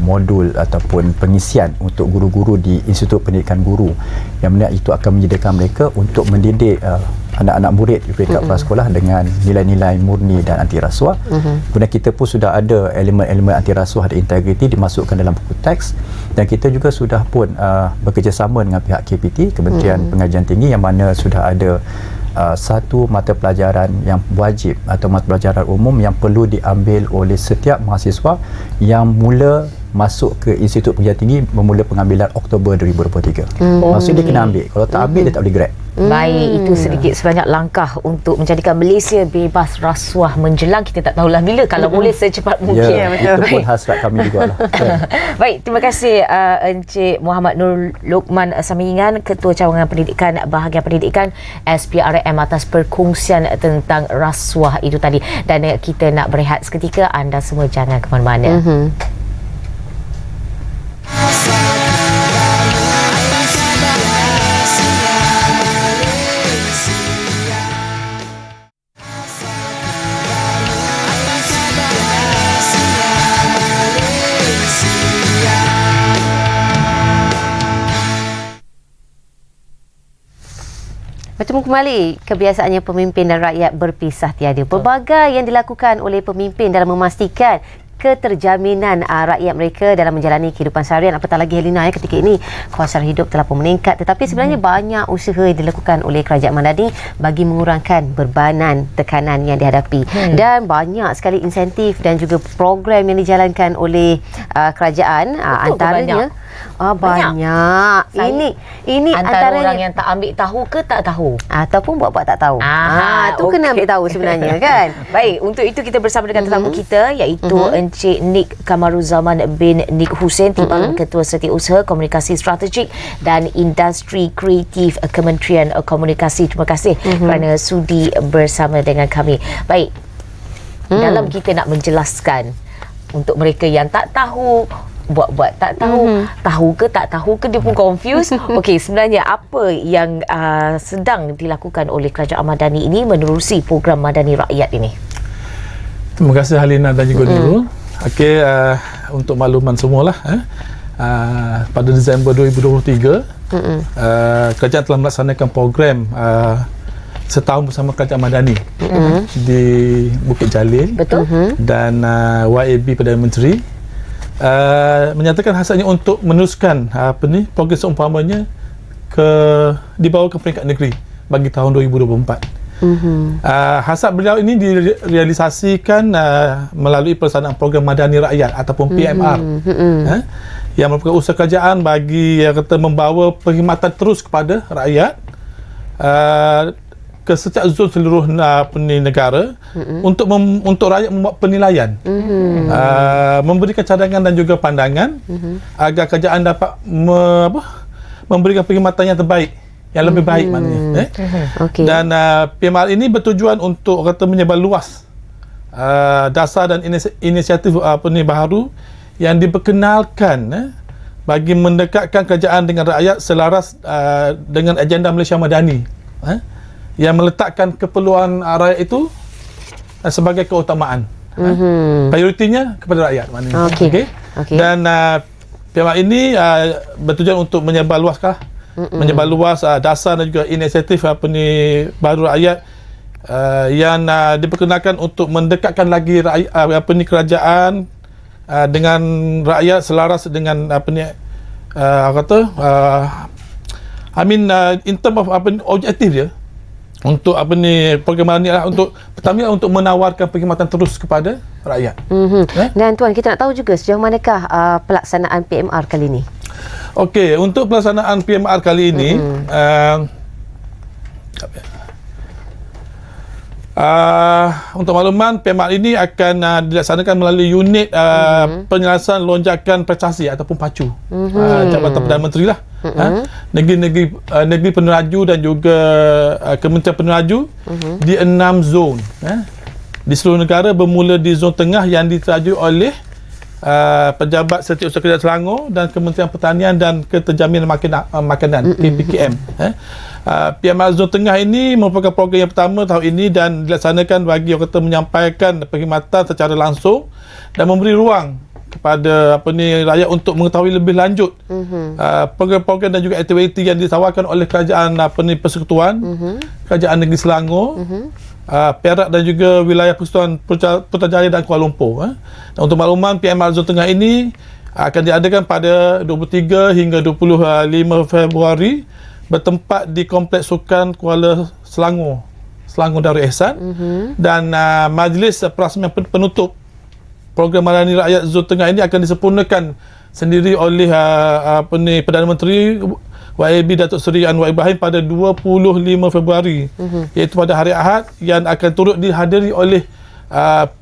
modul ataupun pengisian untuk guru-guru di Institut Pendidikan Guru, yang mana itu akan menyediakan mereka untuk mendidik anak-anak murid di peringkat prasekolah dengan nilai-nilai murni dan anti rasuah. Kemudian kita pun sudah ada elemen-elemen anti rasuah dan integriti dimasukkan dalam buku teks, dan kita juga sudah pun bekerjasama dengan pihak KPT, Kementerian Pengajian Tinggi, yang mana sudah ada satu mata pelajaran yang wajib atau mata pelajaran umum yang perlu diambil oleh setiap mahasiswa yang mula masuk ke Institut Pengajian Tinggi bermula pengambilan Oktober 2023. Maksudnya dia kena ambil, kalau tak ambil dia tak boleh grad. Baik, itu sedikit sebanyak langkah untuk menjadikan Malaysia bebas rasuah menjelang, kita tak tahulah bila, kalau boleh secepat mungkin. Ya, itu pun hasrat kami jugalah. Baik, terima kasih Encik Muhammad Nur Luqman Samingan, Ketua Cawangan Pendidikan Bahagian Pendidikan SPRM atas perkongsian tentang rasuah itu tadi. Dan kita nak berehat seketika, anda semua jangan ke mana-mana. Bertemu kembali, kebiasaannya pemimpin dan rakyat berpisah tiada. Pelbagai yang dilakukan oleh pemimpin dalam memastikan keterjaminan rakyat mereka dalam menjalani kehidupan seharian. Apatah lagi Helena, ketika ini kuasa hidup telah pun meningkat, tetapi sebenarnya banyak usaha yang dilakukan oleh kerajaan Madani bagi mengurangkan bebanan tekanan yang dihadapi. Dan banyak sekali insentif dan juga program yang dijalankan oleh kerajaan. Antaranya banyak. Ini antara orang yang tak ambil tahu ke tak tahu, ataupun buat-buat tak tahu. Tu kena ambil tahu sebenarnya kan. Baik, untuk itu kita bersama dengan tetamu kita, iaitu Encik Nik Kamaruzaman bin Nik Hussein, Timbalan Ketua Setiausaha Komunikasi Strategik dan Industri Kreatif Kementerian Komunikasi. Terima kasih kerana sudi bersama dengan kami. Baik, dalam kita nak menjelaskan untuk mereka yang tak tahu, buat-buat tak tahu, tahu ke tak tahu ke, dia pun confused. Okey, sebenarnya apa yang sedang dilakukan oleh Kerajaan Madani ini menerusi program Madani Rakyat ini? Terima kasih Halina dan juga Nurul. Okey, untuk makluman semualah, pada Disember 2023 kerajaan telah melaksanakan program setahun bersama Kerajaan Madani di Bukit Jalil. Betul. Dan YAB Perdana Menteri menyatakan hasratnya untuk meneruskan program seumpamanya dibawa ke peringkat negeri bagi tahun 2024. Hasrat beliau ini direalisasikan melalui pelaksanaan program Madani Rakyat ataupun PMR, yang merupakan usaha kerajaan bagi membawa perkhidmatan terus kepada rakyat ke setiap zon seluruh negara untuk rakyat membuat penilaian, memberikan cadangan dan juga pandangan agar kerajaan dapat memberikan perkhidmatan yang terbaik, yang lebih baik maknanya. Dan PMR ini bertujuan untuk menyebar luas dasar dan inisiatif baharu yang diperkenalkan bagi mendekatkan kerajaan dengan rakyat selaras dengan agenda Malaysia Madani, yang meletakkan keperluan rakyat itu sebagai keutamaan. Prioritinya kepada rakyat maknanya. Dan PMR ini bertujuan untuk menyebar luas dasar dan juga inisiatif baru rakyat yang diperkenalkan untuk mendekatkan lagi rakyat, kerajaan dengan rakyat selaras dengan in term of objektif dia untuk program ini adalah untuk pertama untuk menawarkan perkhidmatan terus kepada rakyat. Dan tuan, kita nak tahu juga sejauh manakah pelaksanaan PMR kali ini? Okey, untuk pelaksanaan PMR kali ini untuk makluman, PMR ini akan dilaksanakan melalui unit penyelesaian lonjakan prestasi ataupun PACU, Jabatan Perdana Menteri lah. Negeri peneraju dan juga Kementerian Peneraju di 6 zon di seluruh negara, bermula di zon tengah yang diteraju oleh Pejabat Setiausaha Kerajaan Selangor dan Kementerian Pertanian dan Keterjaminan Makanan KPKM. PMR Zon Tengah ini merupakan program yang pertama tahun ini dan dilaksanakan bagi menyampaikan perkhidmatan secara langsung dan memberi ruang kepada rakyat untuk mengetahui lebih lanjut program-program dan juga aktiviti yang ditawarkan oleh kerajaan Persekutuan, Kerajaan Negeri Selangor, Perak dan juga wilayah Persekutuan Putrajaya dan Kuala Lumpur. Dan untuk makluman, PMR Zon Tengah ini akan diadakan pada 23 hingga 25 Februari bertempat di Kompleks Sukan Kuala Selangor Darul Ihsan, dan majlis perasmian penutup program Madani Rakyat Zon Tengah ini akan disempurnakan sendiri oleh Perdana Menteri YAB Datuk Seri Anwar Ibrahim pada 25 Februari iaitu pada hari Ahad yang akan turut dihadiri oleh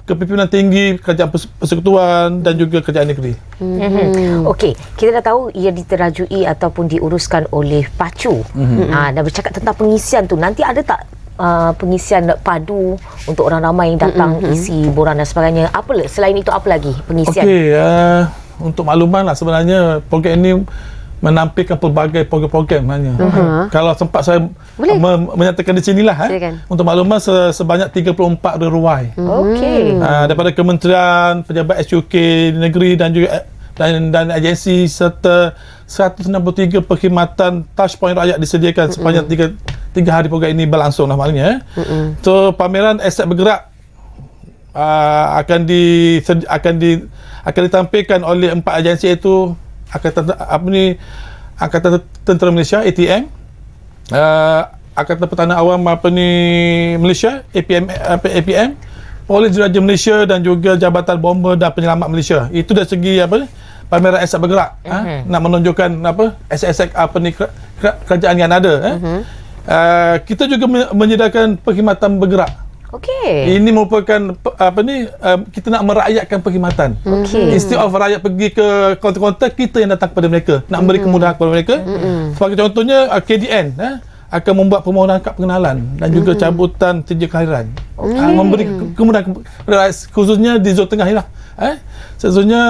kepimpinan tinggi Kerajaan Persekutuan dan juga Kerajaan Negeri. Okey, kita dah tahu ia diterajui ataupun diuruskan oleh PACU. Dan bercakap tentang pengisian tu, nanti ada tak pengisian padu untuk orang ramai yang datang isi borang dan sebagainya? Apa selain itu, apa lagi pengisian? Okey, untuk makluman lah, sebenarnya program ini menampilkan pelbagai program-program sebenarnya. Kalau sempat saya menyatakan di sinilah untuk makluman sebanyak 34 reruai. Okey. Daripada kementerian, pejabat SUK di negeri dan juga dan agensi serta 163 perkhidmatan touchpoint rakyat disediakan sepanjang 3 hari program ini berlangsung lah maknanya. So pameran aset bergerak akan ditampilkan oleh 4 agensi iaitu Angkatan Tentera Malaysia ATM, Angkatan Pertahanan Awam Malaysia APM, Polis Diraja Malaysia dan juga Jabatan Bomber dan Penyelamat Malaysia. Itu dari segi pameran aset bergerak, nak menunjukkan aset-aset kerajaan yang ada. Kita juga menyediakan perkhidmatan bergerak. Okey. Ini merupakan kita nak merakyatkan perkhidmatan. Instead of rakyat pergi ke kaunter-kaunter, kita yang datang kepada mereka, nak beri kemudahan kepada mereka. Sebagai contohnya KDN akan membuat permohonan kad pengenalan dan juga cabutan tijil kelahiran. Memberi kemudahan khususnya di zon tengah ni lah. Sesungguhnya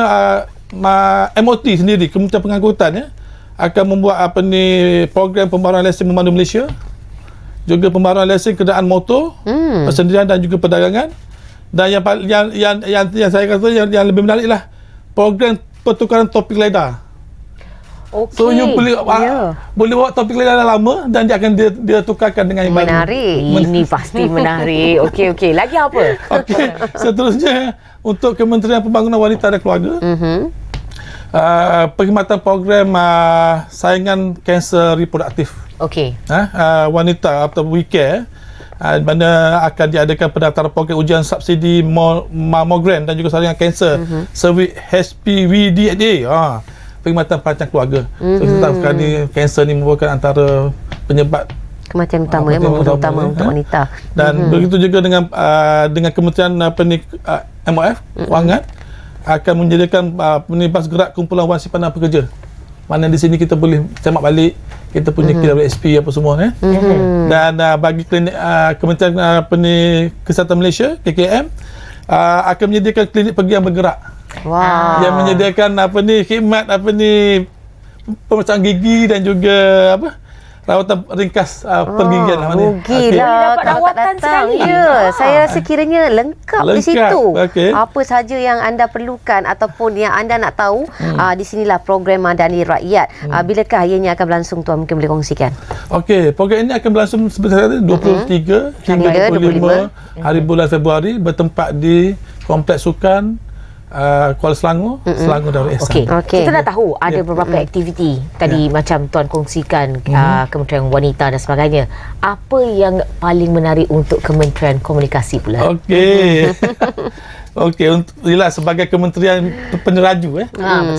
MOT sendiri, Kementerian Pengangkutan akan membuat program pembaharuan lesen memandu Malaysia, juga pembaharuan lesen kenderaan motor, persendirian dan juga perdagangan. Dan yang saya kata yang lebih menarik lah program pertukaran topik lidar. Okay. So you boleh bawa topik lidar lama dan dia akan dia tukarkan dengan yang baru. Menarik. Ini pasti menarik. Okey. Lagi apa? Okey. Seterusnya untuk Kementerian Pembangunan Wanita dan Keluarga. Perkhidmatan program saingan kanser reproduktif. Okey. Wanita atau WeCare, mana akan diadakan pendaftaran program ujian subsidi mammogram dan juga saringan kanser servis HPV-DNA. Perkhidmatan perancang keluarga. So kita tahu sekarang ni kanser ni merupakan antara penyebab kematian utama utama untuk wanita. Dan begitu juga dengan Kementerian MOF Kewangan akan menyediakan bas gerak kumpulan wan simpanan pekerja. Mana di sini kita boleh semak balik kita punya KWSP apa semua dan bagi klinik Kementerian Kesihatan Malaysia KKM akan menyediakan klinik pergi yang bergerak. Yang menyediakan khidmat pemeriksaan gigi dan juga rawatan ringkas pergigian lah. Rugilah dapat rawatan sekali. Saya rasa kiranya lengkap di situ. Okay. Apa saja yang anda perlukan ataupun yang anda nak tahu, di sinilah program Madani Rakyat. Bilakah ianya akan berlangsung, Tuan mungkin boleh kongsikan? Okey, program ini akan berlangsung sebenarnya 23 hingga 25 hari bulan Februari, bertempat di Kompleks Sukan Kuala Selangor, Selangor Darul Ihsan. Okay. Kita dah tahu ada beberapa aktiviti tadi macam Tuan kongsikan Kementerian Wanita dan sebagainya. Apa yang paling menarik untuk Kementerian Komunikasi pula? Okey. Yelah, sebagai kementerian peneraju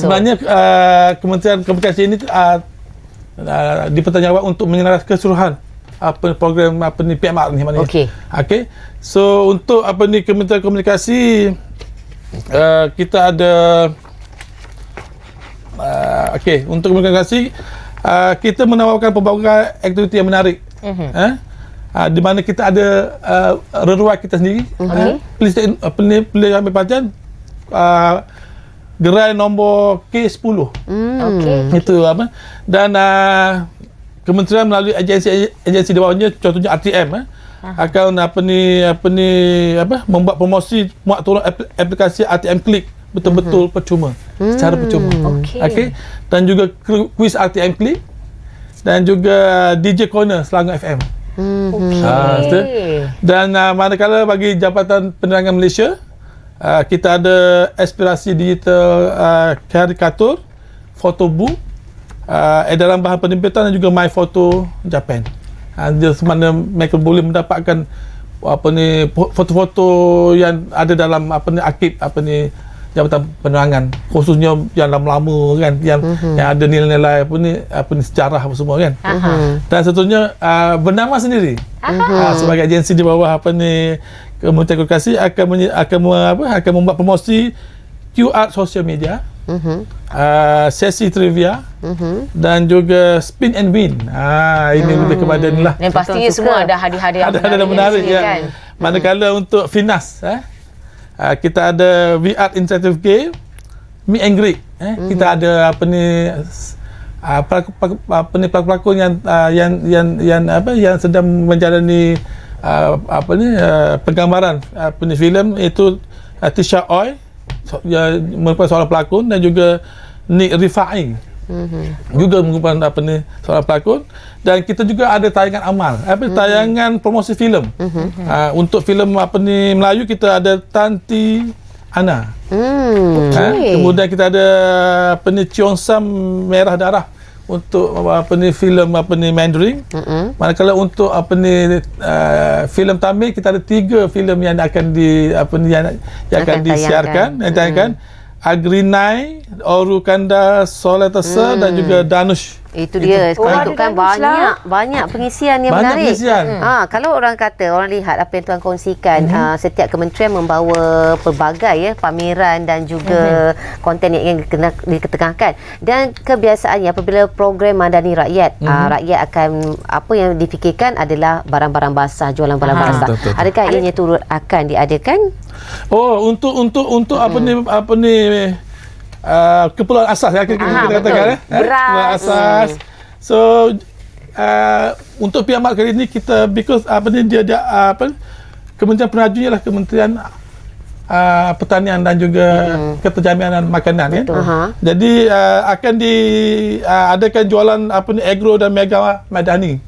sebenarnya Kementerian Komunikasi ini dipertanggungjawab untuk menyelaras keseluruhan program PMR ni maknanya. Okey. So untuk Kementerian Komunikasi kita ada untuk komunikasi kita menawarkan pelbagai aktiviti yang menarik. Di mana kita ada reruai kita sendiri. Boleh ambil perhatian gerai nombor K10. Itu dan kementerian melalui agensi di bawahnya, contohnya RTM akan membuat promosi muat turun aplikasi RTM Click betul-betul percuma, secara percuma. Dan juga kuis RTM Click dan juga DJ Corner Selangor FM. Dan manakala bagi Jabatan Penerangan Malaysia, kita ada aspirasi digital karikatur, fotobook, edaran bahan penerbitan dan juga My Photo Japan. Mana mereka boleh mendapatkan foto-foto yang ada dalam arsip jabatan penerangan, khususnya yang lama-lama kan, yang ada nilai-nilai apa ni sejarah apa semua kan. Dan satunya Bernama sendiri sebagai agensi di bawah Kementerian Komunikasi akan membuat promosi QR social media, sesi trivia, dan juga spin and win. Ini lebih kepada ni lah. Dan pastinya semua ada hadiah-hadiah menarik di sini, ya. kan? Manakala untuk Finas, kita ada VR interactive game, meet and greet. Kita ada pelakon-pelakon yang sedang menjalani penggambaran filem, itu Tisha Oy merupakan seorang pelakon, dan juga Nick Rifai juga merupakan seorang pelakon. Dan kita juga ada tayangan amal, tayangan promosi filem. Untuk filem Melayu kita ada Tanti Ana. Kemudian kita ada Ciong Sam Merah Darah untuk filem Mandarin. Manakala untuk filem Tamil kita ada 3 filem yang akan disiarkan, yang ditayangkan. Agrinai, Orukanda, Soletasa, dan juga Danush. Itu dia. Itu kan banyak pengisian yang banyak menarik. Pengisian. Kalau orang lihat apa yang tuan kongsikan, setiap kementerian membawa pelbagai pameran dan juga konten yang ingin diketengahkan. Dan kebiasaannya apabila program Madani Rakyat, rakyat akan apa yang difikirkan adalah barang-barang basah, jualan barang basah. Betul. Adakah ianya turut akan diadakan? Untuk keperluan asas kita katakan keperluan asas. So untuk PMR kali ini kita dia Kementerian Peneraju ialah Kementerian Pertanian dan juga Keterjaminan Makanan kan. Jadi akan diadakan jualan agro dan mega madani.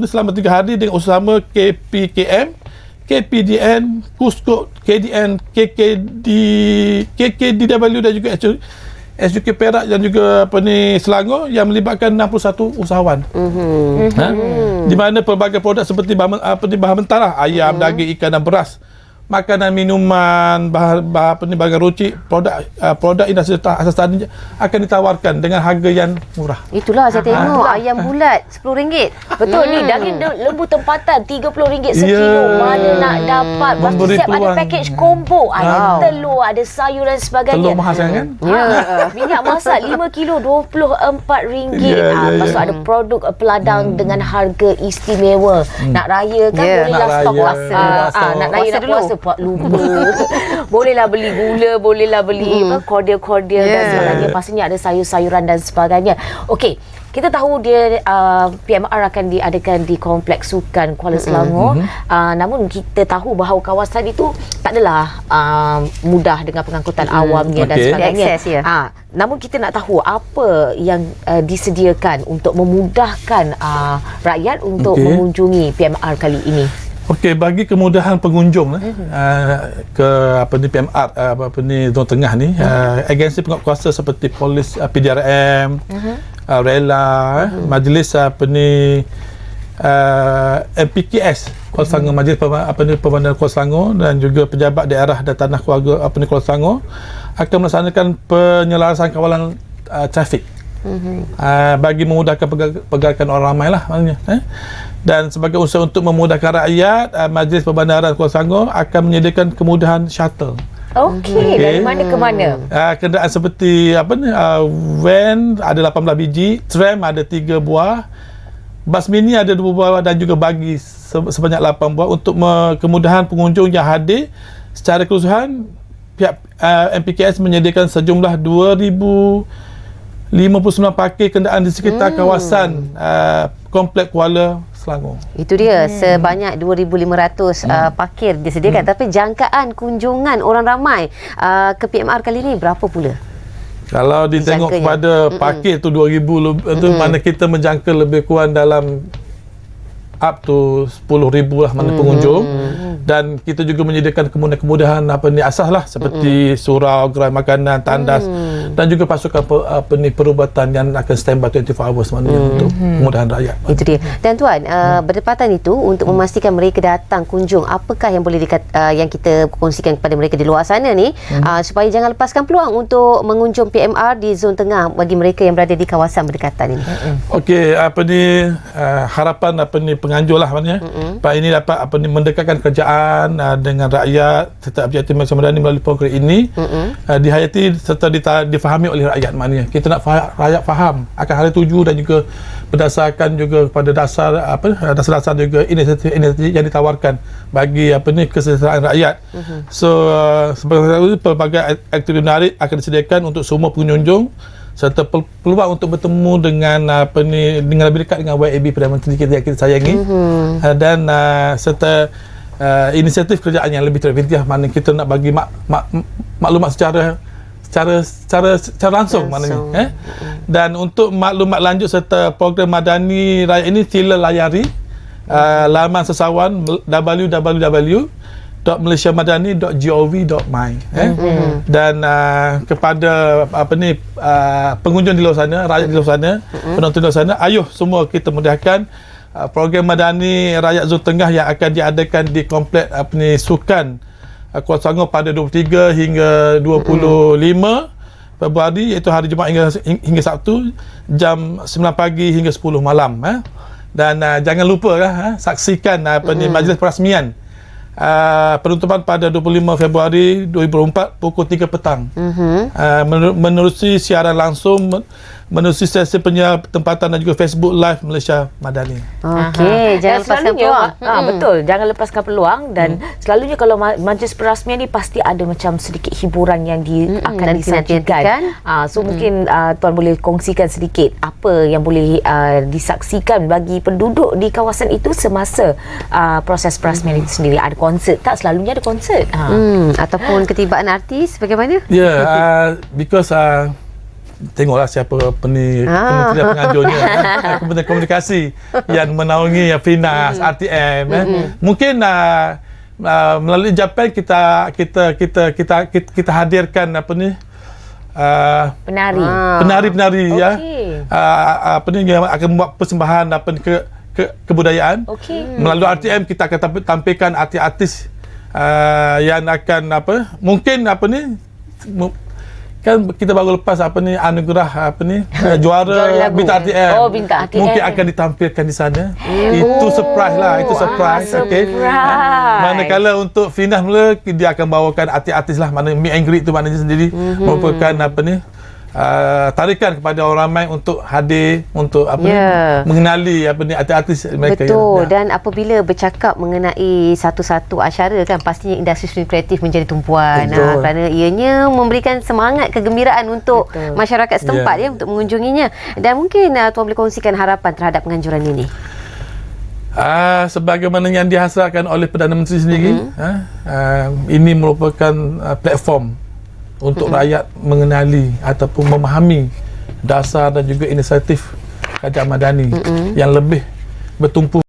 Selama 3 hari dengan usaha KPKM, KPDN, KUSKO, KDN, KKDW dan juga SUK Perak dan juga Selangor yang melibatkan 61 usahawan. Di mana pelbagai produk seperti bahan mentah, ayam, daging, ikan dan beras, makanan, minuman, bahan rucik, produk industri asas tani akan ditawarkan dengan harga yang murah. Itulah saya tengok ayam bulat RM10. Betul ni, daging lembu tempatan RM30 sekilo. Mana nak dapat? Pasti siap ada package combo. Ada telur, ada sayur dan sebagainya. Telur mahal sangat kan? Minyak masak 5 kilo RM24. Lepas tu ada produk peladang dengan harga istimewa. Nak raya kan bolehlah stok puasa. Nak raya nak puasa buat lupa. Bolehlah beli gula, bolehlah beli kordial dan sebagainya. Pastinya ada sayur-sayuran dan sebagainya. Okey, kita tahu dia PMR akan diadakan di Kompleks Sukan Kuala Selangor. Namun kita tahu bahawa kawasan itu tak adalah mudah dengan pengangkutan awamnya dan sebagainya. Namun kita nak tahu apa yang disediakan untuk memudahkan rakyat untuk mengunjungi PMR kali ini. Okey, bagi kemudahan pengunjung ke PMR Zon Tengah ni, agensi penguatkuasa seperti polis, PDRM, Rela, majlis MPKS Kuala Selangor, majlis Pembandaran Kuala Selangor, dan juga pejabat daerah dan tanah keluarga Kuala Selangor akan melaksanakan penyelarasan kawalan trafik bagi memudahkan pergerakan orang ramai lah maknanya. Dan sebagai usaha untuk memudahkan rakyat, Majlis Perbandaran Kuala Selangor akan menyediakan kemudahan shuttle. Okey, dari mana ke mana? Kenderaan seperti van ada 18 biji, tram ada 3 buah, bas mini ada 2 buah, dan juga bagi sebanyak 8 buah untuk kemudahan pengunjung yang hadir. Secara keseluruhan, pihak MPKS menyediakan sejumlah 2,059 parkir kenderaan di sekitar kawasan Kompleks Kuala Selangor. Itu dia, sebanyak 2,500 parkir disediakan. Tapi jangkaan kunjungan orang ramai ke PMR kali ini berapa pula? Kalau ditengok kepada parkir tu 2,000 tu, mana kita menjangka lebih kurang dalam up to 10,000 lah mana pengunjung. Dan kita juga menyediakan kemudahan asas lah seperti surau, gerai makanan, tandas, dan juga pasukan perubatan yang akan standby 24 hours maknanya untuk kemudahan rakyat. Itu dia. Dan Tuan, berdepatan itu untuk memastikan mereka datang kunjung, apakah yang boleh yang kita kongsikan kepada mereka di luar sana ni supaya jangan lepaskan peluang untuk mengunjung PMR di zon tengah bagi mereka yang berada di kawasan berdekatan ini. Okey, harapan penganjur lah maknanya. Pak ini dapat mendekatkan kerjaan dengan rakyat serta objektif Malaysia Madani melalui program ini dihayati serta difahami oleh rakyat maknanya. Kita nak rakyat faham akan hal tuju dan juga berdasarkan juga kepada dasar-dasar juga inisiatif yang ditawarkan bagi kesejahteraan rakyat. So sebagai pelbagai aktiviti menarik akan disediakan untuk semua pengunjung serta peluang untuk bertemu dengan dengan lebih dekat dengan YAB Perdana Menteri kita yang kita sayangi dan serta inisiatif kerjaan yang lebih terpintih mana kita nak bagi maklumat secara langsung maknanya. Dan untuk maklumat lanjut serta program Madani Raya ini sila layari laman sesawan www.malaysiamadani.gov.my dan kepada pengunjung di luar sana, rakyat di luar sana, penonton di luar sana, ayuh semua kita mudahkan program Madani Rakyat Zon Tengah yang akan diadakan di komplek Sukan Kuala Selangor pada 23 hingga 25 Februari, iaitu hari Jumaat hingga Sabtu, jam 9 pagi hingga 10 malam. Dan jangan lupa saksikan majlis perasmian penutupan pada 25 Februari 2004 pukul 3 petang. Menerusi siaran langsung, menerusi sesi penyiar tempatan dan juga Facebook Live Malaysia Madani. Okey, jangan lepaskan peluang. Betul, jangan lepaskan peluang dan selalunya kalau majlis perasmian ni pasti ada macam sedikit hiburan yang akan disajikan. So mungkin Tuan boleh kongsikan sedikit apa yang boleh disaksikan bagi penduduk di kawasan itu semasa proses perasmian itu sendiri. Ada konsert tak? Selalunya ada konsert. Ataupun ketibaan artis bagaimana? Because tengoklah siapa kementerian penganjurnya, kementerian komunikasi yang menaungi Finas, RTM. Mungkin melalui Japan kita hadirkan penari-penari yang akan membuat persembahan kebudayaan. Melalui RTM kita akan tampilkan artis-artis yang akan mungkin kan kita baru lepas anugerah juara Bintang RTM. Bintang RTM. Mungkin akan ditampilkan di sana. Itu surprise lah, itu surprise. Okey. Manakala untuk Finas mula dia akan bawakan artis-artis lah, mana meet and greet tu maknanya sendiri merupakan tarikan kepada orang ramai untuk hadir untuk mengenali artis-artis mereka. Betul. Dan apabila bercakap mengenai satu-satu acara kan, pastinya industri seni kreatif menjadi tumpuan kerana ianya memberikan semangat kegembiraan untuk masyarakat setempat untuk mengunjunginya. Dan mungkin Tuan boleh kongsikan harapan terhadap penganjuran ini. Sebagaimana yang dihasratkan oleh Perdana Menteri sendiri, ini merupakan platform untuk rakyat mengenali ataupun memahami dasar dan juga inisiatif Kerajaan Madani yang lebih bertumpu